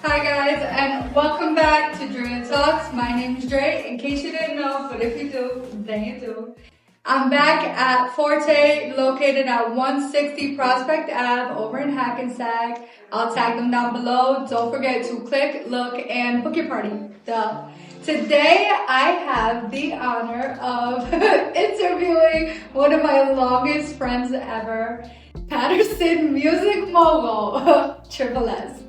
Hi guys, and welcome back to Drea.talkss. My name is Dre, in case you didn't know, but if you do, then you do. I'm back at Forte, located at 160 Prospect Ave over in Hackensack. I'll tag them down below. Don't forget to click, look, and book your party. Duh. Today, I have the honor of interviewing one of my longest friends ever, Paterson music mogul, SupportLocalArtists.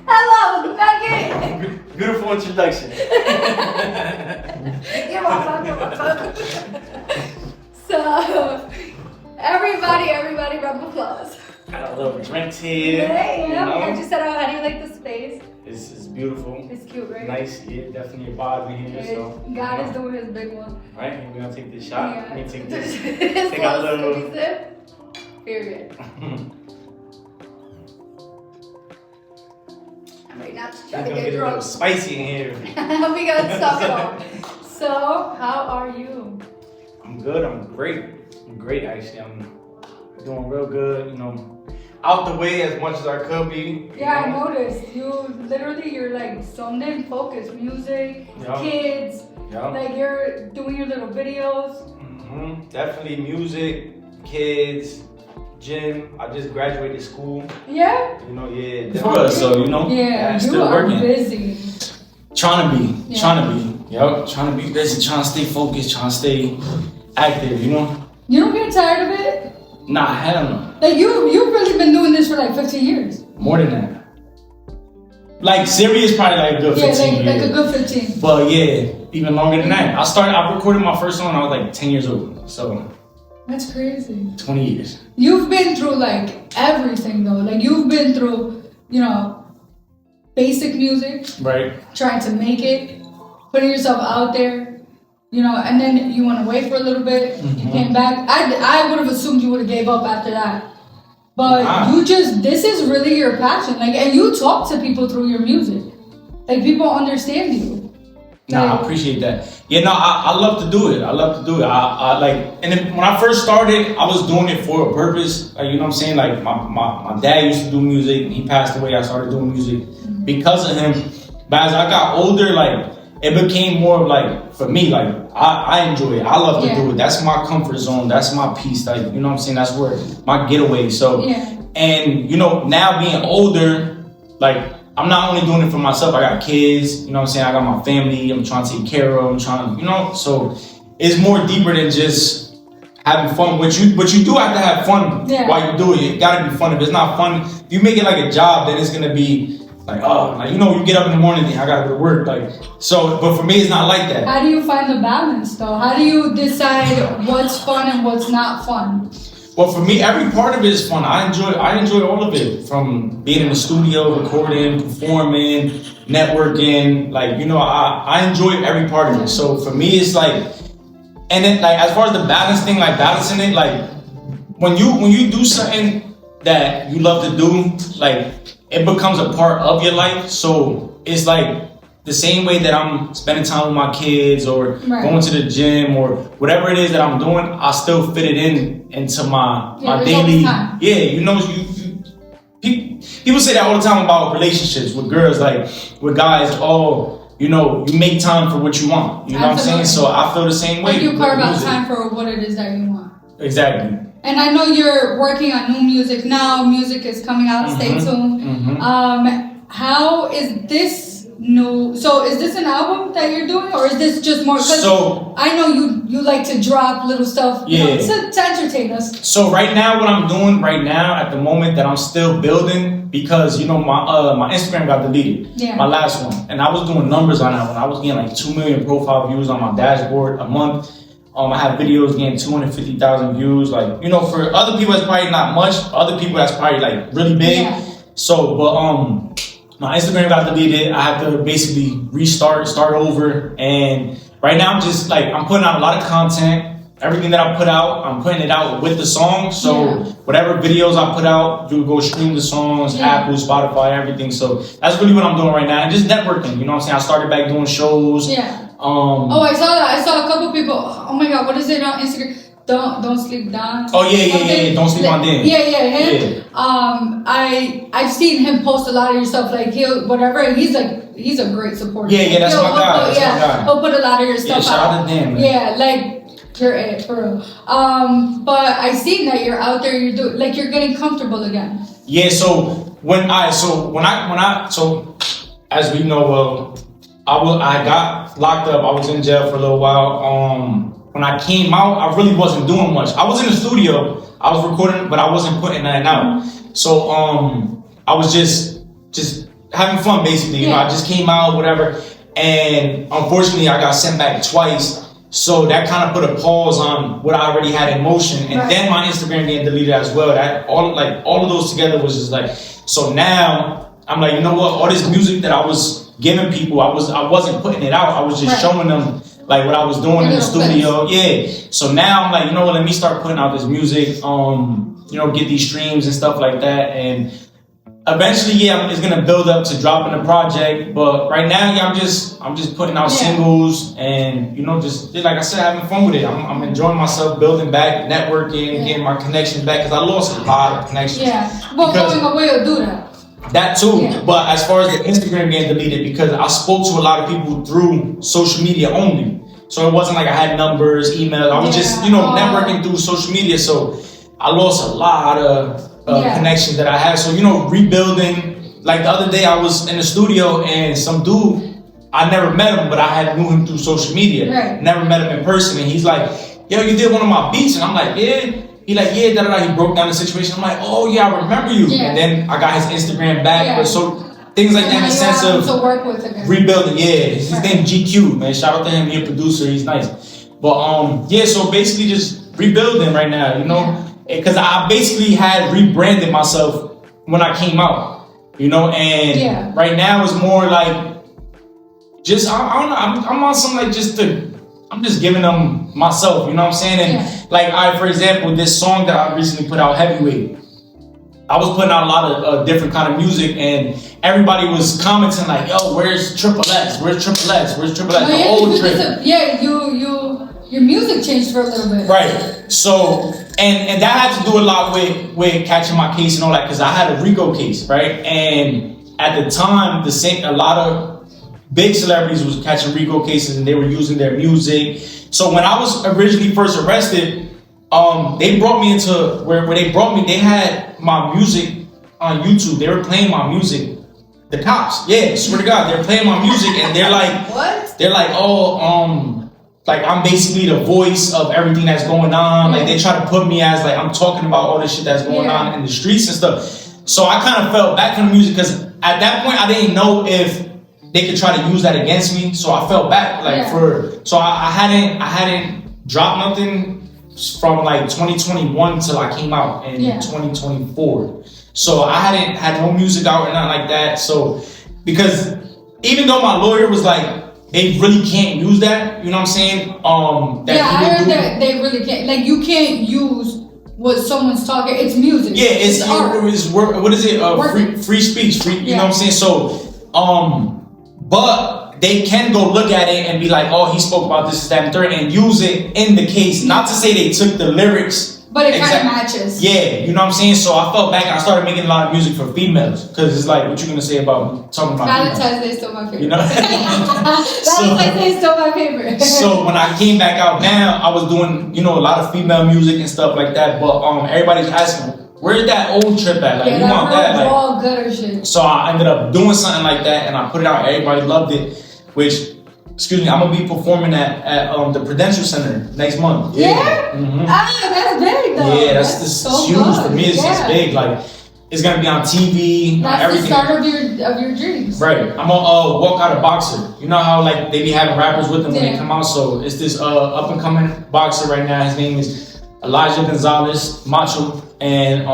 Hello, Nugget! Beautiful introduction. So, everybody, round of applause. Got a little drinks here. Hey, I just said, how do you like the space? It's beautiful. It's cute, right? Nice, yeah, definitely a vibe in here. Yeah, So God is doing his big one. Right, we're gonna take this shot. Yeah. Let me take this. Take a little sip. Period. Right now, just trying to get a little drunk. spicy in here. We got stuff it all. So, how are you? I'm good. I'm great. I'm great actually. I'm doing real good. You know, out the way as much as I could be. Yeah, I noticed. You're like zoned in, focused. Music, kids. Yeah. Like you're doing your little videos. Definitely music, kids, gym. I just graduated school. Yeah. You know, yeah. Definitely. So you know, yeah, still you are working. busy. Trying to be. Yep. Trying to be busy. Trying to stay focused. Trying to stay active. You know. You don't get tired of it? Nah, hell no. Like you've really been doing this for like 15 years. More than that. Like serious, probably like a good 15 years. Like a good 15. But yeah, even longer than that. I recorded my first song when I was like 10 years old. So that's crazy. 20 years. You've been through like everything though. Like you've been through, basic music. Right. Trying to make it, putting yourself out there. And then you went away for a little bit. You came back. I would have assumed you would have gave up after that. But this is really your passion. Like, and you talk to people through your music. Like, people understand you. Nah, I appreciate that. Yeah, no, I love to do it. I and then when I first started, I was doing it for a purpose. Like, you know what I'm saying? Like, my dad used to do music. He passed away. I started doing music because of him. But as I got older, like, it became more like, for me, like, I enjoy it. I love to do it. That's my comfort zone. That's my peace. Like, you know what I'm saying? That's where my getaway. So, and, now being older, like, I'm not only doing it for myself. I got kids, you know what I'm saying? I got my family. I'm trying to take care of. I'm trying to, so it's more deeper than just having fun. But you do have to have fun while you do it. It gotta be fun. If it's not fun, if you make it like a job, then it's gonna be like, you get up in the morning and I gotta go to work. But for me, it's not like that. How do you find the balance though? How do you decide what's fun and what's not fun? Well, for me, every part of it is fun. I enjoy all of it, from being in the studio, recording, performing, networking. Like, I enjoy every part of it. So for me, it's like, and then like as far as the balance thing, like balancing it, like when you do something that you love to do, like it becomes a part of your life. So it's like the same way that I'm spending time with my kids or going to the gym or whatever it is that I'm doing, I still fit it into my daily. People say that all the time about relationships with girls, like with guys. You make time for what you want. You know what I'm saying? So I feel the same way. Like you carve out time for what it is that you want. Exactly. And I know you're working on new music now. Music is coming out. Stay tuned. How is this new? So is this an album that you're doing, or is this just more? So I know you like to drop little stuff, to entertain us. So right now, what I'm doing right now at the moment that I'm still building, because my Instagram got deleted, my last one, and I was doing numbers on that one. I was getting like 2 million profile views on my dashboard a month. I have videos getting 250,000 views. Like, for other people, that's probably not much. For other people, that's probably like really big. Yeah. So, but my Instagram got deleted. I had to basically start over. And right now, I'm putting out a lot of content. Everything that I put out, I'm putting it out with the song. So whatever videos I put out, you go stream the songs, Apple, Spotify, everything. So that's really what I'm doing right now. And just networking, you know what I'm saying? I started back doing shows. Yeah. I saw that. I saw a couple people. Oh my God, what is it on Instagram? Don't Sleep Down. Oh yeah. Don't sleep on them. Yeah, him. Yeah. I've seen him post a lot of your stuff. Like he'll whatever. He's a great supporter. Yeah, that's my guy. He'll put a lot of your stuff out. Shout out to them, man. Yeah, like you're it for real. But I seen that you're out there. You're getting comfortable again. Yeah. So as we know, well, I got locked up. I was in jail for a little while. When I came out, I really wasn't doing much. I was in the studio, I was recording, but I wasn't putting that out. So I was just having fun, basically. You know, I just came out, whatever. And unfortunately, I got sent back twice. So that kind of put a pause on what I already had in motion. And then my Instagram getting deleted as well. That all of those together was just like, so now I'm like, you know what? All this music that I was giving people, I wasn't putting it out. I was just showing them like what I was doing in the studio. Yeah. So now I'm like, you know what, let me start putting out this music, you know, get these streams and stuff like that. And eventually, it's gonna build up to dropping a project. But right now, I'm just putting out singles and, you know, just like I said, having fun with it. I'm enjoying myself, building back, networking, getting my connections back, because I lost a lot of connections. Yeah. Well, going away will do that. That too, but as far as the Instagram getting deleted, because I spoke to a lot of people through social media only. So it wasn't like I had numbers, emails. I was just, you know, networking through social media. So I lost a lot of connections that I had. So, you know, rebuilding. Like the other day I was in the studio and some dude, I never met him, but I knew him through social media. Right. Never met him in person. And he's like, yo, you did one of my beats. And I'm like, yeah. He like, yeah, da-da-da. He broke down the situation. I'm like, oh yeah, I remember you. Yeah. And then I got his Instagram back. Yeah. But so things like that in the sense of to work with again. Rebuilding. Yeah, his name GQ, man. Shout out to him. He's a producer. He's nice. But so basically just rebuilding right now, you know, because I basically had rebranded myself when I came out, you know, and right now it's more like just I don't know. I'm on some like I'm just giving them myself, you know what I'm saying? And like, for example, this song that I recently put out, Heavyweight, I was putting out a lot of different kind of music, and everybody was commenting like, yo, where's Triple X? Where's Triple X? Where's Triple X? The old Triple. Your music changed for a little bit. Right. So, and that had to do a lot with catching my case and all that, because I had a RICO case, right? And at the time, a lot of big celebrities was catching RICO cases and they were using their music. So when I was originally first arrested, they brought me into where they brought me, they had my music on YouTube. They were playing my music. The cops, swear to God, they're playing my music and they're like, what? They're like, like I'm basically the voice of everything that's going on. Like they try to put me as like I'm talking about all this shit that's going on in the streets and stuff. So I kind of fell back from the music because at that point I didn't know if they could try to use that against me. So I fell back so I hadn't dropped nothing from like 2021 till I came out in 2024. So I hadn't had no music out or nothing like that. So because even though my lawyer was like, they really can't use that, you know what I'm saying? I heard that they really can't. Like you can't use what someone's talking. It's music. Yeah, it's art. What is it? Free speech. You know what I'm saying? So, but they can go look at it and be like, oh, he spoke about this, that, and third, and use it in the case. Not to say they took the lyrics. But it kind of matches. Yeah, you know what I'm saying? So I felt back. I started making a lot of music for females. Because it's like, what you going to say about talking about Valentine's Day is still my favorite. You know? Valentine's Day is still my favorite. So when I came back out now, I was doing, a lot of female music and stuff like that. But everybody's asking, where's that old trip at? Like, you want that? Like, all good or shit. So I ended up doing something like that, and I put it out. Everybody loved it, which, I'm gonna be performing at the Prudential Center next month. Yeah. Mm-hmm. That's big though. Yeah, that's so huge good. For me. It's just big. Like, it's gonna be on TV. That's everything. The start of your dreams. Right. I'm gonna walk out a boxer. You know how like they be having rappers with them when they come out. So it's this up and coming boxer right now. His name is Elijah Gonzalez Macho. And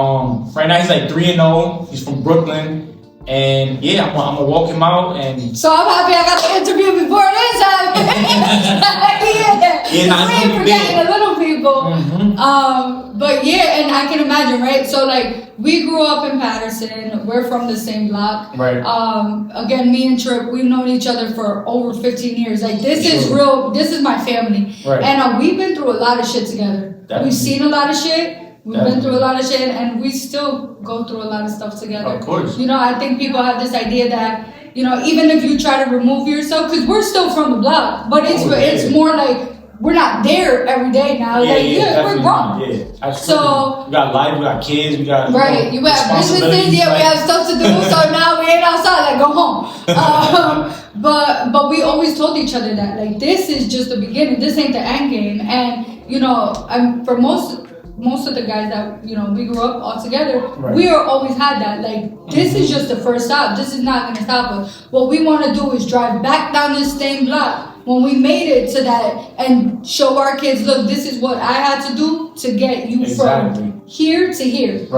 right now he's like 3-0. He's from Brooklyn. And I'm gonna walk him out. And so I'm happy I got the interview before this happened. I'm forgetting the little people. Mm-hmm. But and I can imagine, right? So like we grew up in Paterson. We're from the same block. Right. Again, me and Trip, we've known each other for over 15 years. Like this is real. This is my family. Right. And we've been through a lot of shit together. We've seen a lot of shit. We've been through a lot of shit, and we still go through a lot of stuff together. Of course. You know, I think people have this idea that, you know, even if you try to remove yourself, because we're still from the block, but it's more like we're not there every day now. We're grown. Yeah, absolutely. So we got life, we got kids, we got you have businesses. Yeah, we have stuff to do. So now we ain't outside. Like, go home. But we always told each other that, like, this is just the beginning. This ain't the end game. And you know, for most of the guys that, you know, we grew up all together, we always had that, like, this is just the first stop. This is not going to stop us. What we want to do is drive back down this same block when we made it to that and show our kids, look, this is what I had to do to get you from here to here.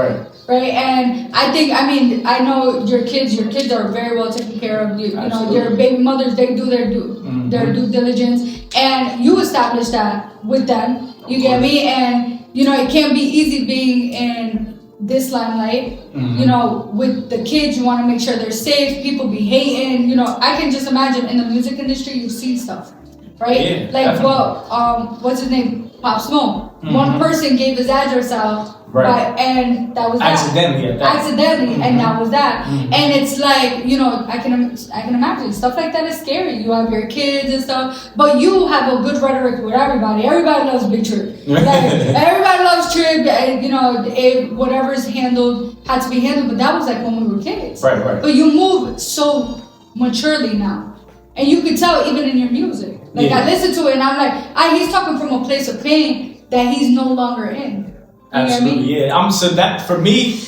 Right, and I know your kids are very well taken care of. You know, your baby mothers, they do their due diligence, and you establish that with them. You get me? And you know, it can't be easy being in this limelight. You know, with the kids, you want to make sure they're safe. People be hating. You know, I can just imagine in the music industry, you see stuff, right? Yeah, like, definitely. What's his name? Pop Smoke. One person gave his address out. And that was accidentally, and that was that. And it's like, you know, I can imagine stuff like that is scary. You have your kids and stuff, but you have a good rhetoric with everybody. Everybody loves Big Trip. Like, everybody loves Trip. And, you know, whatever's handled had to be handled. But that was like when we were kids. Right. But you move so maturely now, and you can tell even in your music. Like, I listen to it and I'm like, he's talking from a place of pain that he's no longer in. Absolutely, yeah. So that for me,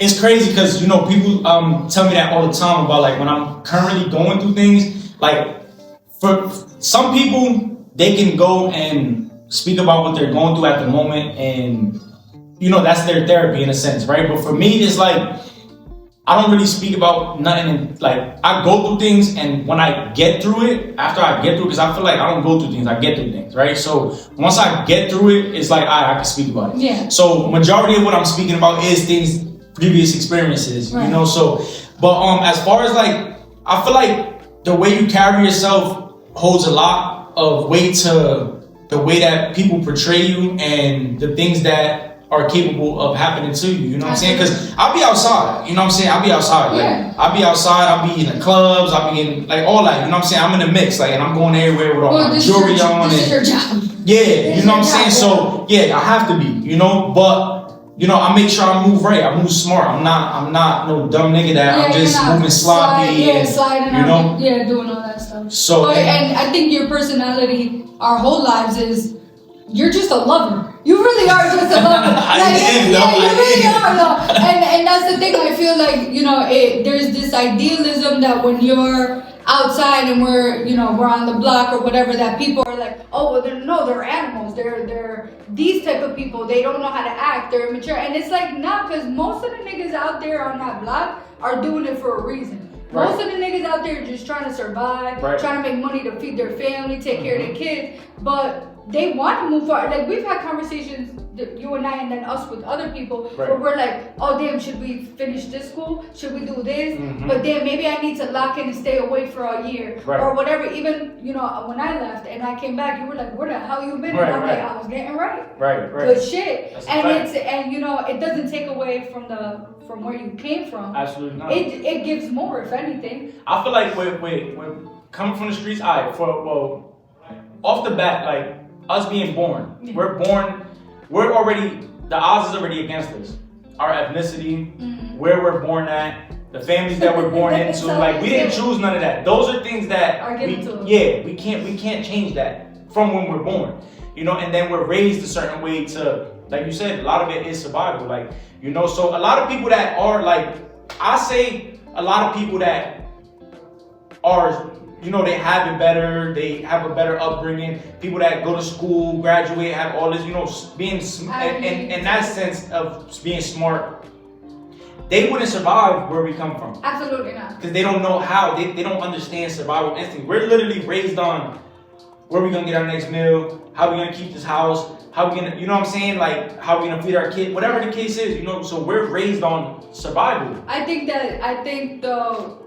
it's crazy because, you know, people tell me that all the time about, like, when I'm currently going through things. Like, for some people, they can go and speak about what they're going through at the moment, and, you know, that's their therapy in a sense, right? But for me, it's like, I don't really speak about nothing. And, like, I go through things, and when I get through it, after I get through it, because I feel like I don't go through things, I get through things, right? So once I get through it, it's like I can speak about it. Yeah. So majority of what I'm speaking about is things, previous experiences, you know. So, but as far as, like, I feel like the way you carry yourself holds a lot of weight to the way that people portray you and the things that are capable of happening to you, you know what I'm saying? Because I'll be outside, you know what I'm saying? I'll be outside, like, I'll be outside, I'll be in the clubs, I'll be in, like, all that, you know what I'm saying? I'm in the mix, like, and I'm going everywhere with all my jewelry on. This is your job. Yeah, you know what I'm saying? So, yeah, I have to be, you know, but, you know, I make sure I move right, I move smart. I'm not no dumb nigga that I'm just moving sloppy, sliding, you know? Doing all that stuff. So, and I think your personality, our whole lives is, you're just a lover. You really are just a lover. You really are, though. And that's the thing. I feel like, you know, there's this idealism that when you're outside and we're on the block or whatever, that people are like, oh, well, they're animals. They're these type of people. They don't know how to act. They're immature. And it's like, nah, because most of the niggas out there on that block are doing it for a reason. Most of the niggas out there are just trying to survive, trying to make money to feed their family, take care of their kids, but they want to move forward. Like, we've had conversations, you and I, and then us with other people, where we're like, oh damn, should we finish this school? Should we do this? But then maybe I need to lock in and stay away for a year or whatever. Even, you know, when I left and I came back, you were like, where the hell you been? And I'm like, I was getting right. Good shit. And you know, it doesn't take away from where you came from. Absolutely not. It gives more, if anything. I feel like we're coming from the streets, off the bat, like, us being born, we're already, the odds is already against us. Our ethnicity, where we're born at, the families that we're born into, like, we didn't choose none of that. Those are things that we can't change that from when we're born, you know. And then we're raised a certain way to, like you said, a lot of it is survival, like, you know. So a lot of people that are, like, I say a lot of people that are, you know, they have it better, they have a better upbringing, people that go to school, graduate, have all this, you know, being, in that sense of being smart, they wouldn't survive where we come from. Absolutely not. Because they don't know how, they don't understand survival instinct. We're literally raised on where we gonna get our next meal, how we gonna keep this house, how we gonna, you know what I'm saying, like, how we gonna feed our kid, whatever the case is, you know. So we're raised on survival. I think though,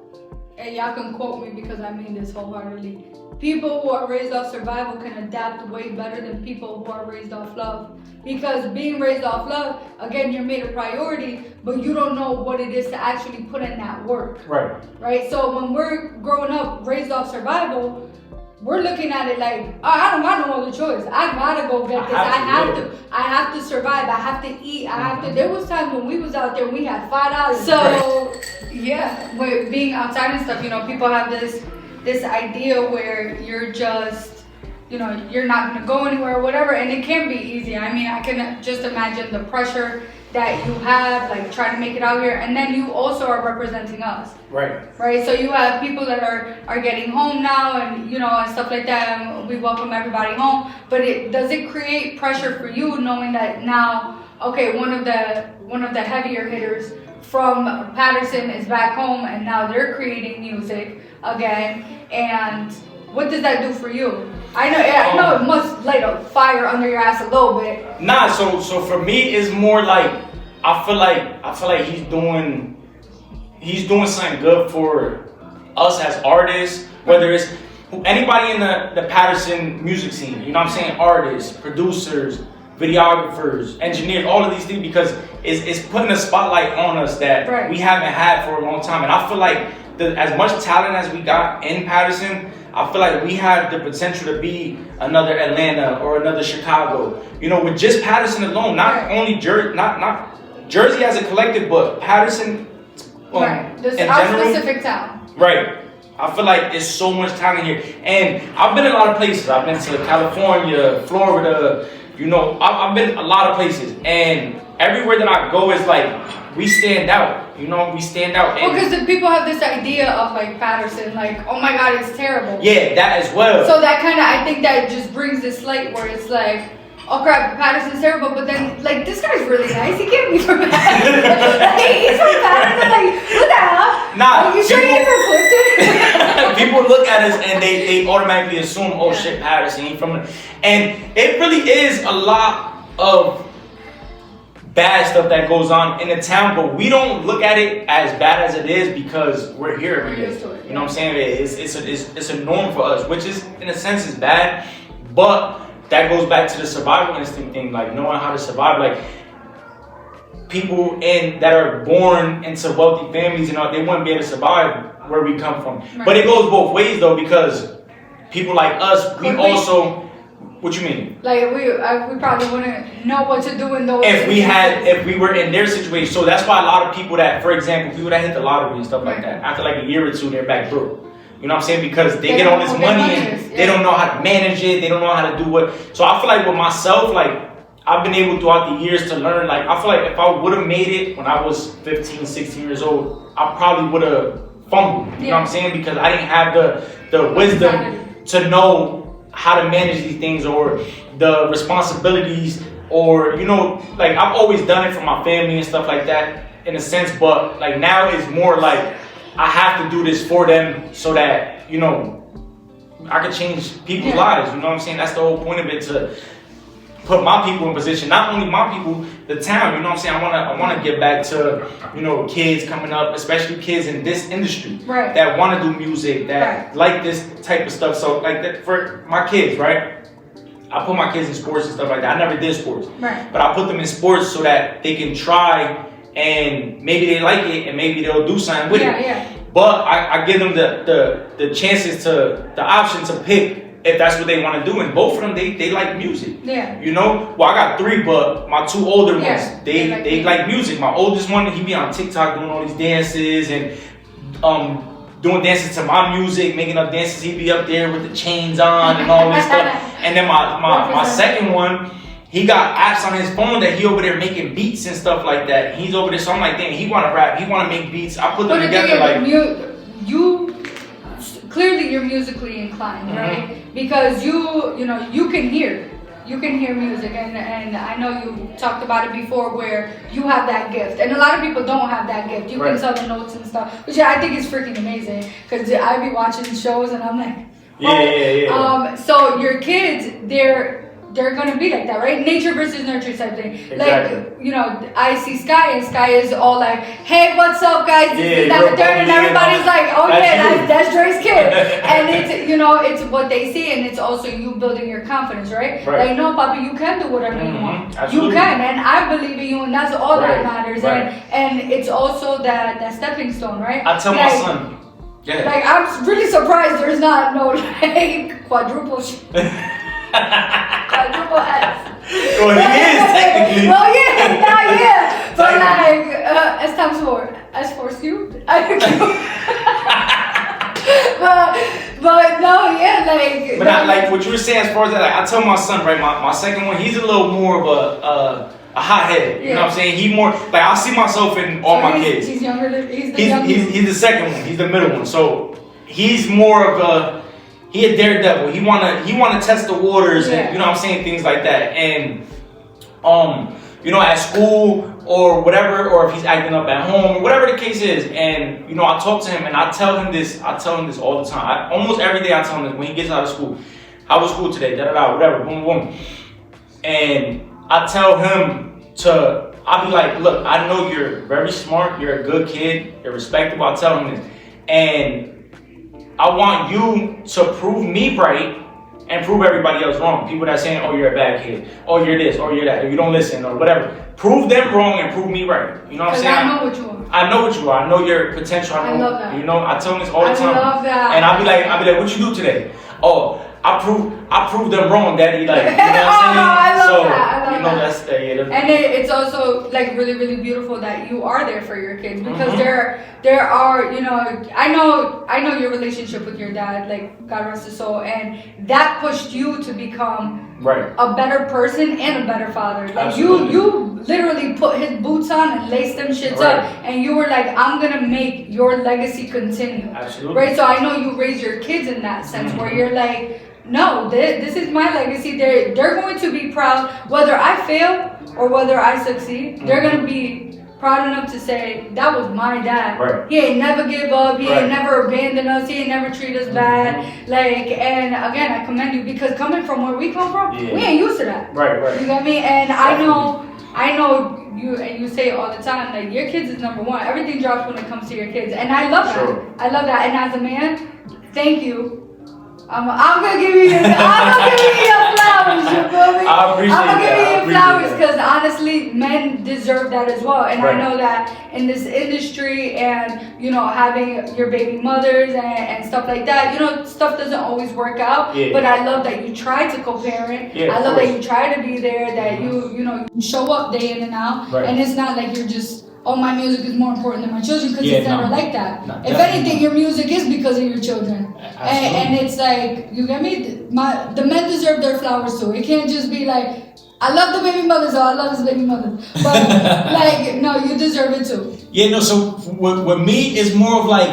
and y'all can quote me because I mean this wholeheartedly, people who are raised off survival can adapt way better than people who are raised off love. Because being raised off love, again, you're made a priority, but you don't know what it is to actually put in that work. Right? So when we're growing up raised off survival, we're looking at it like, oh, I don't got no other choice. I gotta go get this. I have to survive. I have to eat. I have to. There was times when we was out there and we had $5. So yeah, with being outside and stuff, people have this idea where you're just, you're not gonna go anywhere or whatever, and it can be easy. I mean, I can just imagine the pressure that you have, like trying to make it out here, and then you also are representing us. Right. So you have people that are getting home now, and and stuff like that, and we welcome everybody home. But does it create pressure for you knowing that now, okay, one of the heavier hitters from Paterson is back home, and now they're creating music again, and what does that do for you? I know it must light a fire under your ass a little bit. Nah, so for me it's more like I feel like he's doing something good for us as artists, whether it's anybody in the Paterson music scene, you know what I'm saying? Artists, producers, videographers, engineers, all of these things, because it's putting a spotlight on us that we haven't had for a long time. And I feel like as much talent as we got in Paterson, I feel like we have the potential to be another Atlanta or another Chicago. With just Paterson alone, not only Jersey as a collective, but Paterson This in our general, specific town. Right. I feel like there's so much talent here. And I've been a lot of places. I've been to California, Florida, I've been a lot of places. And everywhere that I go is like, we stand out. We stand out. Well, because the people have this idea of like Paterson, like, oh my God, it's terrible. Yeah, that as well. So that kind of, I think that just brings this light where it's like, oh crap, Paterson's terrible, but then like this guy's really nice. He can't be from Paterson. Like, he's from Paterson. Like, what the hell? Nah, are you sure you're conflicted? People look at us and they automatically assume, oh shit, Paterson, he from. And it really is a lot of bad stuff that goes on in the town, but we don't look at it as bad as it is because we're here every day. You know what I'm saying? It's a norm for us, which is in a sense is bad, but that goes back to the survival instinct thing, like knowing how to survive. Like people that are born into wealthy families, they wouldn't be able to survive where we come from. Right. But it goes both ways though, because people like us, we also. What you mean? Like we probably wouldn't know what to do in those. If we were in their situation, so that's why a lot of people that, for example, people that hit the lottery and stuff like that, after like a year or two, they're back broke. You know what I'm saying? Because they get all this money and they don't know how to manage it. They don't know how to do what. So I feel like with myself, like I've been able throughout the years to learn. Like I feel like if I would have made it when I was 15, 16 years old, I probably would have fumbled. You know what I'm saying? Because I didn't have the wisdom to know how to manage these things or the responsibilities or, like I've always done it for my family and stuff like that in a sense, but like now it's more like I have to do this for them so that, I can change people's lives. You know what I'm saying? That's the whole point of it, to put my people in position. Not only my people, the town. You know what I'm saying? I want to get back to, kids coming up, especially kids in this industry that want to do music, that like this type of stuff. So like that for my kids, right? I put my kids in sports and stuff like that. I never did sports, but I put them in sports so that they can try and maybe they like it and maybe they'll do something with it. But I give them the chances the option to pick if that's what they want to do, and both of them they like music. Well, I got 3, but my 2 older ones they like music. My oldest one, he be on TikTok doing all these dances and doing dances to my music, making up dances. He be up there with the chains on and all this stuff. And then my second one, he got apps on his phone that he over there making beats and stuff like that. He's over there, so I'm like, damn, he want to rap, he want to make beats. I put them together like you. Clearly, you're musically inclined, right? Because you can hear music, and I know you talked about it before, where you have that gift, and a lot of people don't have that gift. You can tell the notes and stuff, which I think is freaking amazing. Because I be watching shows, and I'm like, yeah. So your kids, they're gonna be like that, right? Nature versus nurture type thing. Exactly. Like, you know, I see Sky, and Sky is all like, hey, what's up, guys? This is that, the third, and everybody's like, oh yeah, that's Dre's kid. And it's, you know, it's what they see, and it's also you building your confidence, right? Like, no, Papi, you can do whatever you want. Absolutely. You can, and I believe in you, and that's all that matters. Right. And it's also that stepping stone, right? I tell my son. Yeah. Like, I'm really surprised there's not no like quadruple quadruple S. Well, he is technically. Well, yeah, not yet. But like S times 4, S4 cubed. but no, yeah, like. But I, like what you were saying as far as that, like I tell my son, right, my second one, he's a little more of a hothead. You know what I'm saying? He more like I see myself in all my kids. He's younger than he's the second one. He's the middle one. So he's more of he a daredevil. He wanna test the waters and you know what I'm saying, things like that. And you know, at school or whatever, or if he's acting up at home or whatever the case is, and you know, I talk to him and I tell him this all the time. Almost every day I tell him this when he gets out of school. How was school today? Whatever, boom, boom. And I tell him I'll be like, look, I know you're very smart, you're a good kid, you're respectable. I tell him this. And I want you to prove me right and prove everybody else wrong. People that are saying, oh, you're a bad kid, or you're this, or you're that, or you don't listen, or whatever. Prove them wrong and prove me right. You know what I'm saying? I know what you are. I know what you are. I know your potential. I love that. You know, I tell them this all the time. I love that. And I'll be like, what you do today? Oh, I prove them wrong, Daddy. Like, you know what I'm saying? I love that. That's and it's also like really, really beautiful that you are there for your kids, because there are, you know, I know your relationship with your dad, like God rest his soul, and that pushed you to become a better person and a better father. Like you literally put his boots on and laced them shits up, and you were like, I'm gonna make your legacy continue. Absolutely. Right? So I know you raise your kids in that sense where you're like, no, this is my legacy. They're going to be proud whether I fail or whether I succeed. They're going to be proud enough to say that was my dad. He ain't never give up. He ain't never abandoned us. He ain't never treat us bad. Like, and again, I commend you, because coming from where we come from, we ain't used to that. You get me? And I know you, and you say it all the time, like, your kids is number one. Everything drops when it comes to your kids, and I love that. I love that. And as a man, thank you. I'm gonna give you your flowers, you feel me? I'm gonna give you your flowers, because honestly, men deserve that as well. And I know that in this industry, and you know, having your baby mothers and stuff like that, you know, stuff doesn't always work out. But I love that you try to co-parent. I love that you try to be there, that you know, you show up day in and out, and it's not like you're just, oh, my music is more important than my children, because it's never like that. If anything, your music is because of your children. And it's like, you get me? The men deserve their flowers too. It can't just be like, I love the baby mothers, I love his baby mother. But like, no, you deserve it too. So with me, it's more of like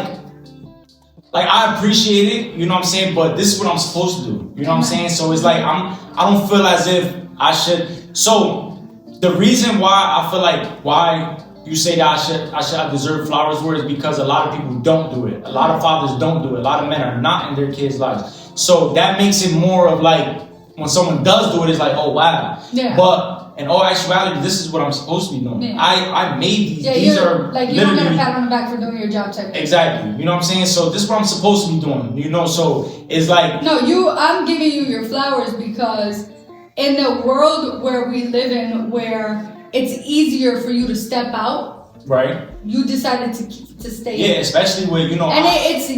I appreciate it, you know what I'm saying? But this is what I'm supposed to do, you know what I'm saying? So it's like, I don't feel as if I should. So the reason why I feel like, why you say that I deserve flowers for is because a lot of people don't do it. A lot of fathers don't do it. A lot of men are not in their kids' lives. So that makes it more of like, when someone does do it, it's like, oh wow. But in all actuality, this is what I'm supposed to be doing. I made these. These are like, you don't get a pat on the back for doing your job type. Exactly. You know what I'm saying? So this is what I'm supposed to be doing. You know, so it's like, no, I'm giving you your flowers because in the world where we live in, where it's easier for you to step out. You decided to stay. Especially with, you know. And it is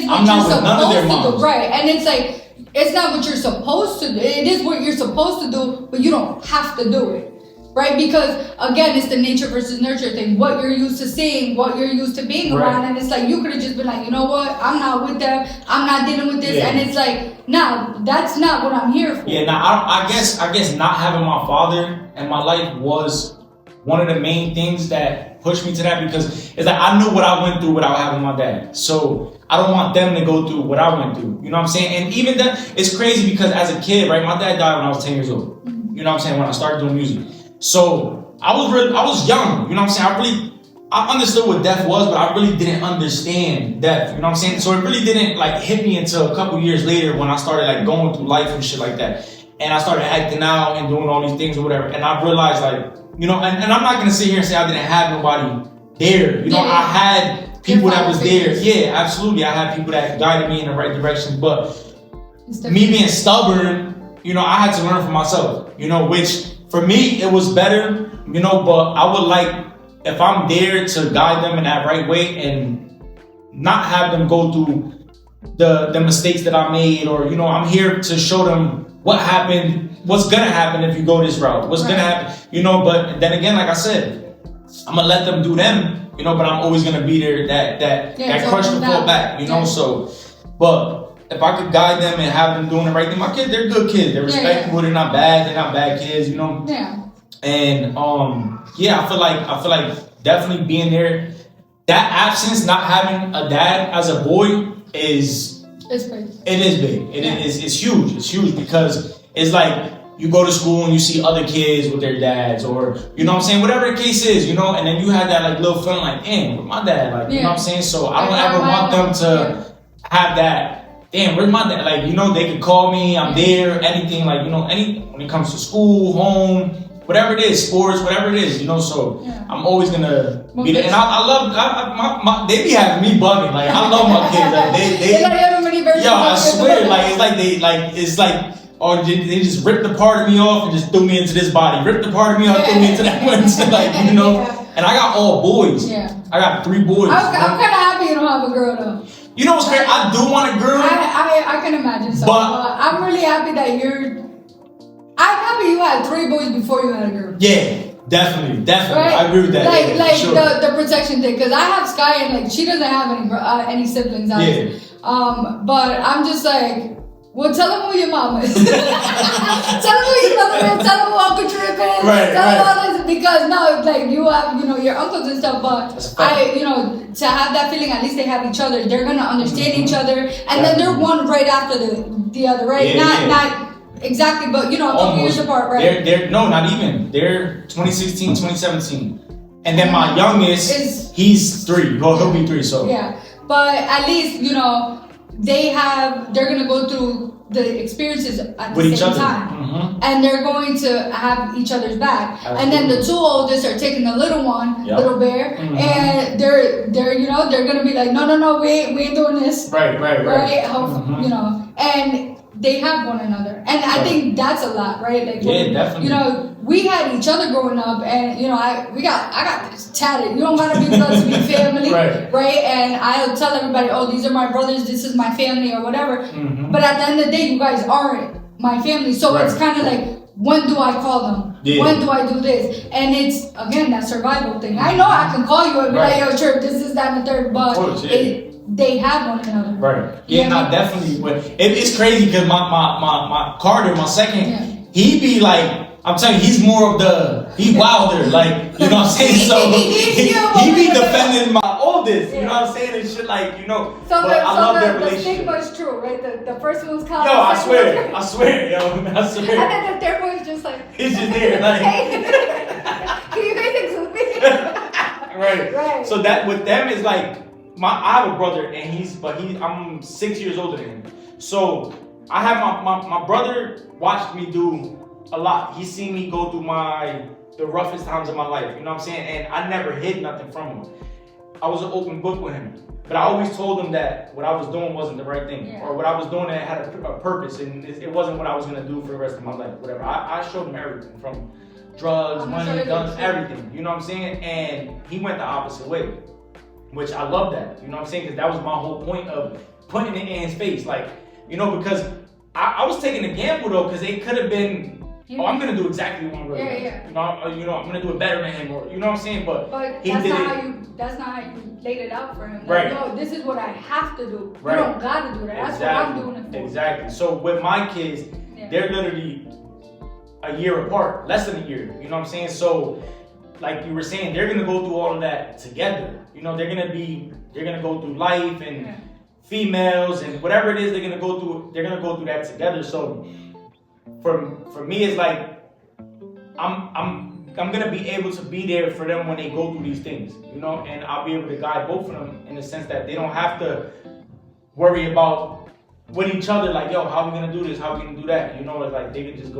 what I'm you're supposed to do. And it's like, it's not what you're supposed to do. It is what you're supposed to do, but you don't have to do it. Right? Because again, it's the nature versus nurture thing. What you're used to seeing, what you're used to being around. And it's like, you could have just been like, you know what? I'm not with them. I'm not dealing with this. And it's like, nah, that's not what I'm here for. I guess not having my father in my life was one of the main things that pushed me to that, because it's like, I knew what I went through without having my dad. So I don't want them to go through what I went through. You know what I'm saying? And even then, it's crazy because as a kid, right, my dad died when I was 10 years old. You know what I'm saying? When I started doing music. So I was young, you know what I'm saying? I understood what death was, but I really didn't understand death, you know what I'm saying? So it really didn't like hit me until a couple years later when I started like going through life and shit like that. and I started acting out and doing all these things or whatever. And I realized, like, you know, and I'm not gonna sit here and say I didn't have nobody there. You know, I had people that was there. Yeah, absolutely. I had people that guided me in the right direction. But me being stubborn, you know, I had to learn for myself. You know, which for me it was better. You know, but I would like, if I'm there to guide them in that right way and not have them go through the mistakes that I made, or, you know, I'm here to show them what happened, what's gonna happen if you go this route, what's gonna happen, you know. But then again, like I said, I'm gonna let them do them, you know, but I'm always gonna be there that crush the fall back, you know. So, but if I could guide them and have them doing the right thing, my kids, they're good kids, they're respectable, they're not bad kids, you know. And I feel like definitely being there, that absence, not having a dad as a boy it's big. It is big. It's huge. It's huge because it's like you go to school and you see other kids with their dads, or, you know what I'm saying, whatever the case is, you know, and then you have that like little feeling like, damn, where's my dad? Like, you know what I'm saying? So I don't ever want them to have that, damn, where's my dad? Like, you know, they could call me, I'm there, anything, like, you know, when it comes to school, home, whatever it is, sports, whatever it is, you know. So I'm always gonna be there. And I love they be having me bugging. Like, I love my kids. Like, they like have many versions. Yo, I swear, it's like or they just ripped a part of me off and just threw me into this body. Ripped a part of me off, threw me into that one. So, like, you know. And I got all boys. I got 3 boys. I'm kind of happy you don't have a girl though. You know what's crazy? I do want a girl. I can imagine so. But I'm really happy that I'm happy you had 3 boys before you had a girl. Yeah, definitely. Right? I agree with that. Like sure. the protection thing, because I have Sky and like she doesn't have any siblings. Obviously. But I'm just like, well, tell them who your mom is. Tell them who your mother is. Tell them who Uncle Trip is. Right. Tell them all this, because no, like you have, you know, your uncles and stuff. But you know, to have that feeling, at least they have each other. They're gonna understand each other, and then they're one right after the other, right? Not. Exactly, but you know, a couple years apart, right? They're no, not even. They're 2016, 2017. And then my youngest, he's 3. He'll be 3, so. Yeah, but at least, you know, they're gonna go through the experiences at the same time. And they're going to have each other's back. Absolutely. And then the 2 oldest are taking the little one, little bear, and they're you know, they're gonna be like, no, we ain't doing this. Right. You know, and they have one another, and I think that's a lot, right? Like, definitely. You know, we had each other growing up, and you know, I got this tatted. You don't gotta be blood to be family, right? And I'll tell everybody, oh, these are my brothers, this is my family, or whatever. But at the end of the day, you guys aren't my family, so it's kind of like, when do I call them? When do I do this? And it's, again, that survival thing. I know I can call you and be like, yo, Chirp, this is that and the third, but they have one another. Right. Yeah, not definitely. But it's crazy because my Carter, my second, he be like, I'm telling you, he's more of he wilder, like, you know what I'm saying? So he be defending my oldest, you know what I'm saying? And shit, like, you know. So I love their relationship. The stigma is true, right? The first one's called. Yo, I swear, yo, I swear. And then the third one's just like. He's just there, like. Can you guys include me? Right. So that with them is like, I have a brother, and I'm 6 years older than him. So I have my brother watched me do a lot. He's seen me go through the roughest times of my life. You know what I'm saying? And I never hid nothing from him. I was an open book with him. But I always told him that what I was doing wasn't the right thing, or what I was doing that had a purpose, and it wasn't what I was gonna do for the rest of my life. Whatever. I showed him everything, from drugs, money, guns, everything. You know what I'm saying? And he went the opposite way, which I love that. You know what I'm saying? Because that was my whole point of putting it in his face, like, you know, because I was taking a gamble though, because it could have been. Oh, I'm gonna do exactly what I'm gonna do. You know, I'm gonna do it better than him, or you know what I'm saying. But that's not how you laid it out for him. Like, no, this is what I have to do. You don't gotta do that. That's what I'm doing it for. Exactly. So with my kids, they're literally a year apart, less than a year. You know what I'm saying? So, like you were saying, they're gonna go through all of that together. You know, they're gonna go through life and females and whatever it is they're gonna go through. They're gonna go through that together. So. For me, it's like I'm gonna be able to be there for them when they go through these things, you know, and I'll be able to guide both of them in the sense that they don't have to worry about with each other, like, yo, how are we gonna do this? How are we gonna do that? You know, it's like they could just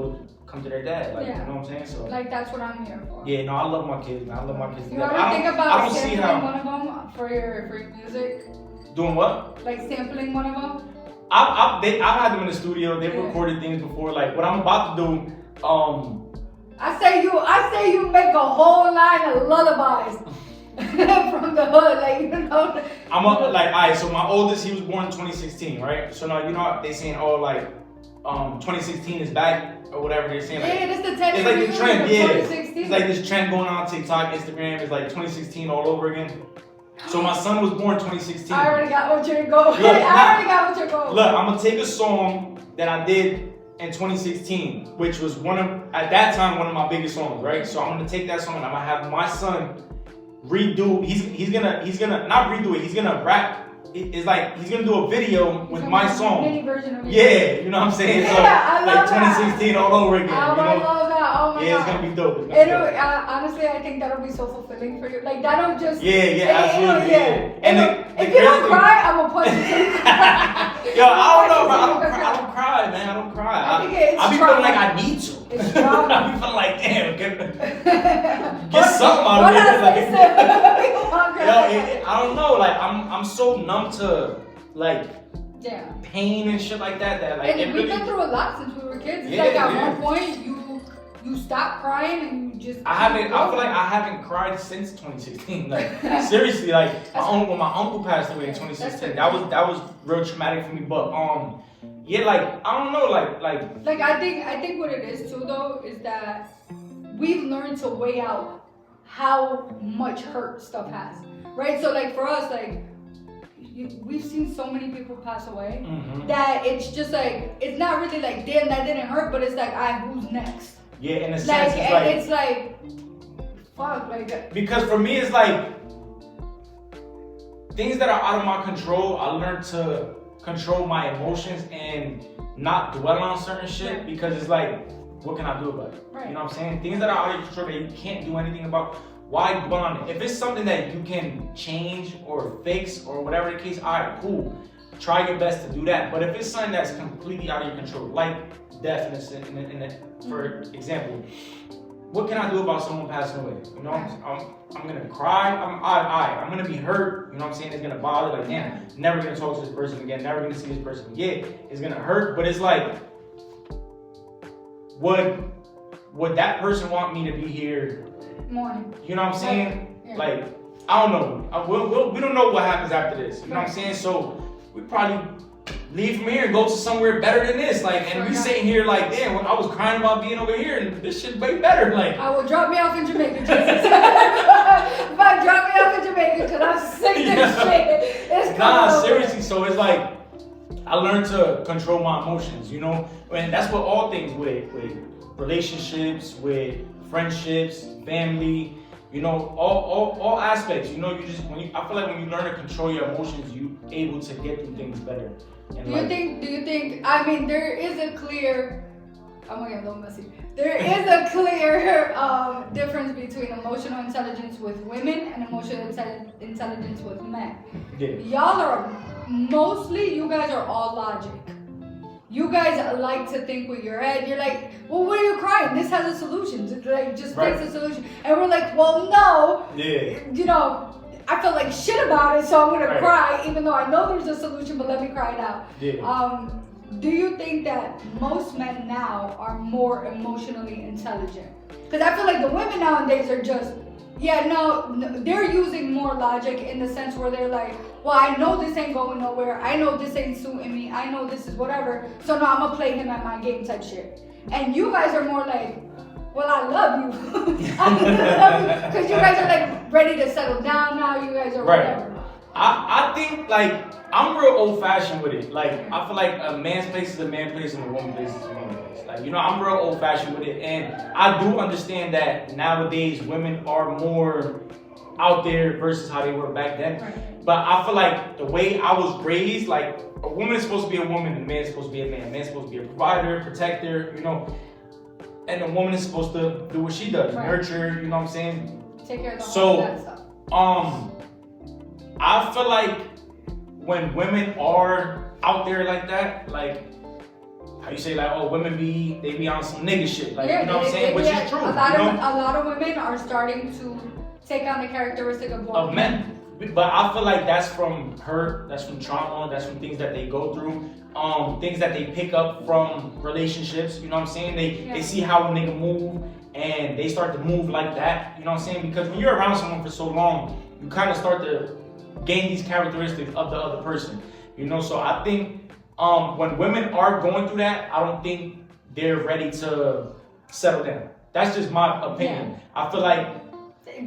come to their dad, like, you know what I'm saying? So like that's what I'm here for. Yeah, no, I love my kids, man. I love my kids. You ever think about sampling how one of them for your music? Doing what? Like sampling one of them? I've had them in the studio. They've recorded things before. Like what I'm about to do. I say you make a whole line of lullabies from the hood, like you know. Alright. So my oldest, he was born in 2016, right? So now you know they saying, oh, like 2016 is back or whatever they're saying. Like, it's the 10 It's like the trend, yeah. 2016. It's like this trend going on TikTok, Instagram. It's like 2016 all over again. So my son was born 2016. I already got what you're going. I already got what you're going. Look, I'm gonna take a song that I did in 2016, which was at that time one of my biggest songs, right? So I'm gonna take that song and I'm gonna have my son redo. He's gonna not redo it. He's gonna rap. It's like he's gonna do a video with my song. Mini version of it. Yeah, you know what I'm saying? So I love like 2016 all over again. I love that. Oh my God. It's gonna be dope. Honestly, I think that'll be so fulfilling for you. Like that'll just. Absolutely. And if you don't cry, I'm gonna punch you. Yo, I don't know, bro. I don't cry, man. I don't cry. I be feeling like I need to. It's strong. I be feeling like, damn, get something out of it. I don't know. Like I'm so numb to like pain and shit like that. That like and we've been through a lot since we were kids. It's like at one point you stop crying and you just. I feel like I haven't cried since 2016. Like seriously, like when my uncle passed away in 2016, that was real traumatic for me. But like I don't know, like I think what it is too though is that we've learned to weigh out how much hurt stuff has, right? So like for us, like we've seen so many people pass away that it's just like it's not really like damn that didn't hurt, but it's like who's next? Yeah, in a sense, it's like fuck, like because for me it's like things that are out of my control. I learned to control my emotions and not dwell on certain shit because it's like, what can I do about it? Right. You know what I'm saying? Things that are out of your control that you can't do anything about. Why dwell on it? If it's something that you can change or fix or whatever the case, alright, cool. Try your best to do that. But if it's something that's completely out of your control, like death for example, what can I do about someone passing away? You know, I'm gonna cry. I'm gonna be hurt. You know what I'm saying? It's gonna bother. Like, damn, never gonna talk to this person again. Never gonna see this person again. It's gonna hurt. But it's like, would that person want me to be here? Morning. You know what I'm saying? Like, I don't know. We don't know what happens after this. You know what I'm saying? So we probably leave from here and go to somewhere better than this. Like, and we sitting here like, damn, I was crying about being over here, and this shit's way better. Like, I will drop me off in Jamaica, Jesus. If I drop me off in Jamaica, because I'm sick of this shit. It's seriously. So it's like I learned to control my emotions. You know, and that's what all things with relationships, with friendships, family. You know, all aspects. You know, I feel like when you learn to control your emotions, you able to get through things better. Do you think? I mean, there is a clear. I'm gonna get a little messy. There is a clear difference between emotional intelligence with women and emotional intelligence with men. Yeah. You guys are all logic. You guys like to think with your head. You're like, well, what are you crying? This has a solution. Just fix the solution. And we're like, well, no. Yeah. You know, I feel like shit about it, so I'm gonna cry, even though I know there's a solution. But let me cry it out. Yeah. Do you think that most men now are more emotionally intelligent? Because I feel like the women nowadays are just, they're using more logic in the sense where they're like, well, I know this ain't going nowhere. I know this ain't suiting me. I know this is whatever. So now I'm gonna play him at my game type shit. And you guys are more like, well, I love you. I love you. Because you guys are like ready to settle down now. You guys are whatever. I think like I'm real old fashioned with it. Like I feel like a man's place is a man's place and a woman's place is a woman's place. Like, you know, I'm real old fashioned with it, and I do understand that nowadays women are more out there versus how they were back then. Right. But I feel like the way I was raised, like a woman is supposed to be a woman, and a man is supposed to be a man. A man is supposed to be a provider, protector, you know, and a woman is supposed to do what she does, nurture, you know what I'm saying? Take care of that stuff. I feel like when women are out there like that, like how you say, like, oh, women they be on some nigga shit, like, you know what I'm saying, which is true. A lot of women are starting to take on the characteristic of men. But I feel like that's from hurt, that's from trauma, that's from things that they go through, things that they pick up from relationships, you know what I'm saying? They see how a nigga move and they start to move like that, you know what I'm saying? Because when you're around someone for so long, you kind of start to gain these characteristics of the other person, you know? So I think when women are going through that, I don't think they're ready to settle down. That's just my opinion. Yeah. I feel like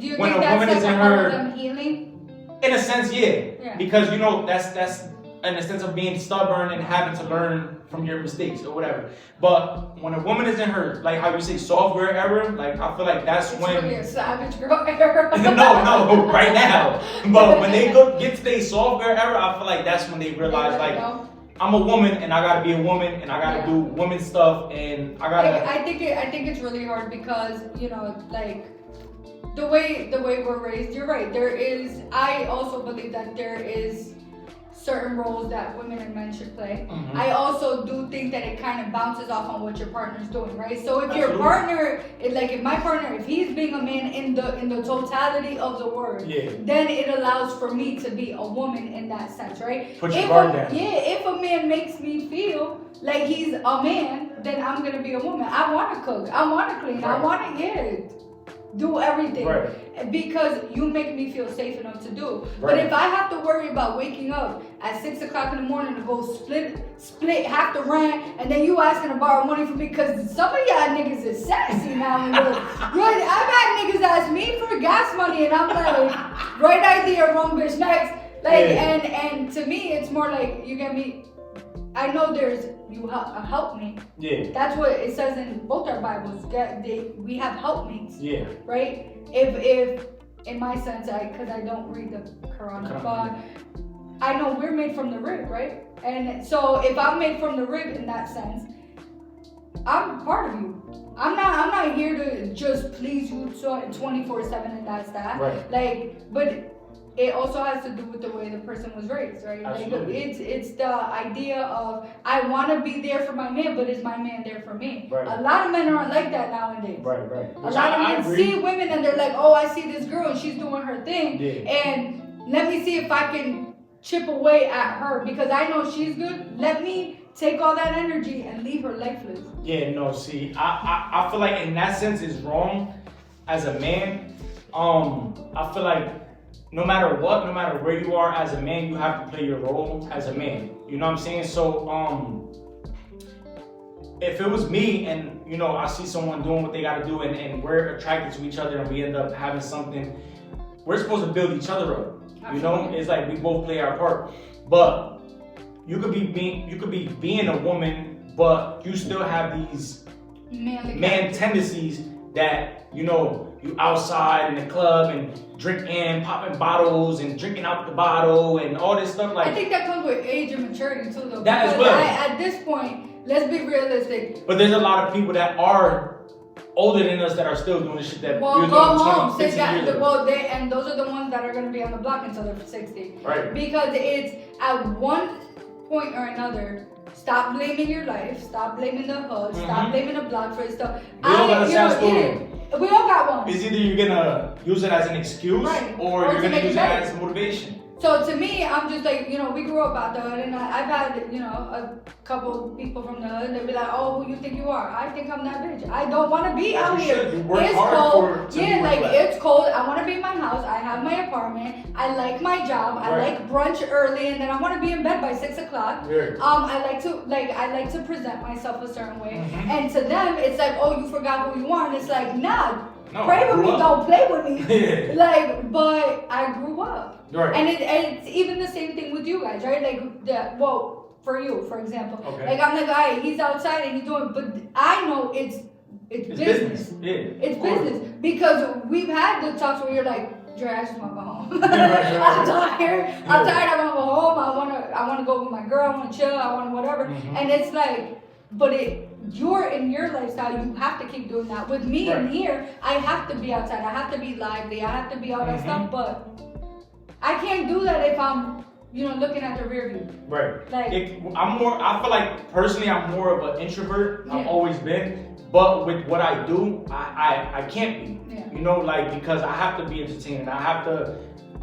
do you when think a woman is in her them healing? In a sense, yeah. Because you know that's in a sense of being stubborn and having to learn from your mistakes or whatever. But when a woman is in her, like how you say, software era, like I feel like that's when really a savage girl era. no, right now. But when they get to their software era, I feel like that's when they realize like I'm a woman and I gotta be a woman and I gotta do woman stuff and I gotta. I think it's really hard because you know like. The way we're raised, you're right. I also believe that there is certain roles that women and men should play. Mm-hmm. I also do think that it kind of bounces off on what your partner's doing, right? So if your partner, if my partner, if he's being a man in the totality of the word, then it allows for me to be a woman in that sense, right? Put your guard down. Yeah, if a man makes me feel like he's a man, then I'm gonna be a woman. I want to cook. I want to clean. I want to do everything because you make me feel safe enough to do. But if I have to worry about waking up at 6 o'clock in the morning to go split half the rent, and then you asking to borrow money from me because some of y'all niggas is sassy now. And really, I've had niggas ask me for gas money, and I'm like, right idea, wrong bitch, next. And to me, it's more like you get me. I know there's help me. Yeah. That's what it says in both our Bibles. We have helpmates. Yeah. Right? If in my sense, because I don't read the Quran, but I know we're made from the rib, right? And so if I'm made from the rib in that sense, I'm part of you. I'm not here to just please you 24/7 and that's that. Right. But it also has to do with the way the person was raised, right? Absolutely. It's the idea of I want to be there for my man, but is my man there for me? Right. A lot of men aren't like that nowadays. Right. A lot of men see women and they're like, oh, I see this girl and she's doing her thing, and let me see if I can chip away at her because I know she's good. Let me take all that energy and leave her lifeless. Yeah, no, see, I feel like in that sense it's wrong as a man. I feel like no matter what, no matter where you are as a man, you have to play your role as a man. You know what I'm saying? So, if it was me and, you know, I see someone doing what they got to do and we're attracted to each other and we end up having something, we're supposed to build each other up. You know, it's like we both play our part. But you could be being a woman, but you still have these man tendencies that, you know, you outside in the club and drinking, popping bottles and drinking out the bottle and all this stuff. Like I think that comes with age and maturity too, though. That as well. At this point, let's be realistic. But there's a lot of people that are older than us that are still doing the shit that we were doing 20, 15 years ago. And those are the ones that are going to be on the block until they're 60. Right. Because it's at one point or another. Stop blaming your life. Stop blaming the hood. Mm-hmm. Stop blaming the block for stuff. We all got a sad story. We all got one. It's either you're gonna use it as an excuse, or you're gonna use it as motivation. So to me, I'm just like, you know, we grew up out the hood, and I've had, you know, a couple people from the hood. They'll be like, oh, who you think you are? I think I'm that bitch. I don't want to be out here. It's cold. It's cold. I want to be in my house. I have my apartment. I like my job. I like brunch early, and then I want to be in bed by 6 o'clock. I like to present myself a certain way. Mm-hmm. And to them, it's like, oh, you forgot who you are, and it's like, nah. No, pray with me, don't play with me. But I grew up. Right. And it's even the same thing with you guys, right? For you, for example. Okay. Like, I'm the guy, he's outside and he's doing, but I know it's business. Yeah. It's business. Because we've had the talks where you're like, Drea, I just want to go home. I'm tired. I want to go home. I want to go with my girl. I want to chill. I want to whatever. Mm-hmm. And it's like, but you're in your lifestyle, you have to keep doing that. With me in here, I have to be outside. I have to be lively. I have to be all that stuff. But I can't do that if I'm looking at the rear view. Right. Like, I feel like personally I'm more of an introvert. Yeah. I've always been. But with what I do, I can't be. Yeah. Because I have to be entertaining. I have to,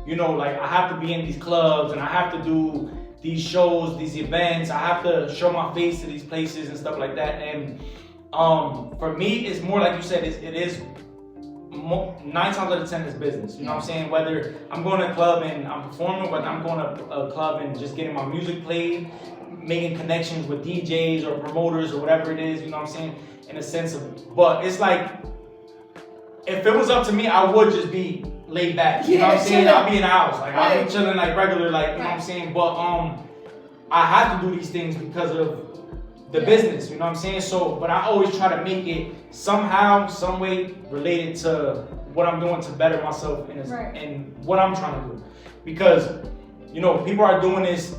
I have to be in these clubs and I have to do these shows, these events. I have to show my face to these places and stuff like that. And for me, it's more like you said, it is 9 times out of 10 is business. You know what I'm saying? Whether I'm going to a club and I'm performing, whether I'm going to a club and just getting my music played, making connections with DJs or promoters or whatever it is, you know what I'm saying? In a sense of, but it's like, if it was up to me, I would just be laid back. You know what I'm saying? I'll be in the house. Like, I'll be chilling like regular, like, you know what I'm saying? But I have to do these things because of the business, you know what I'm saying? So, but I always try to make it somehow, some way related to what I'm doing to better myself and what I'm trying to do. Because, people are doing this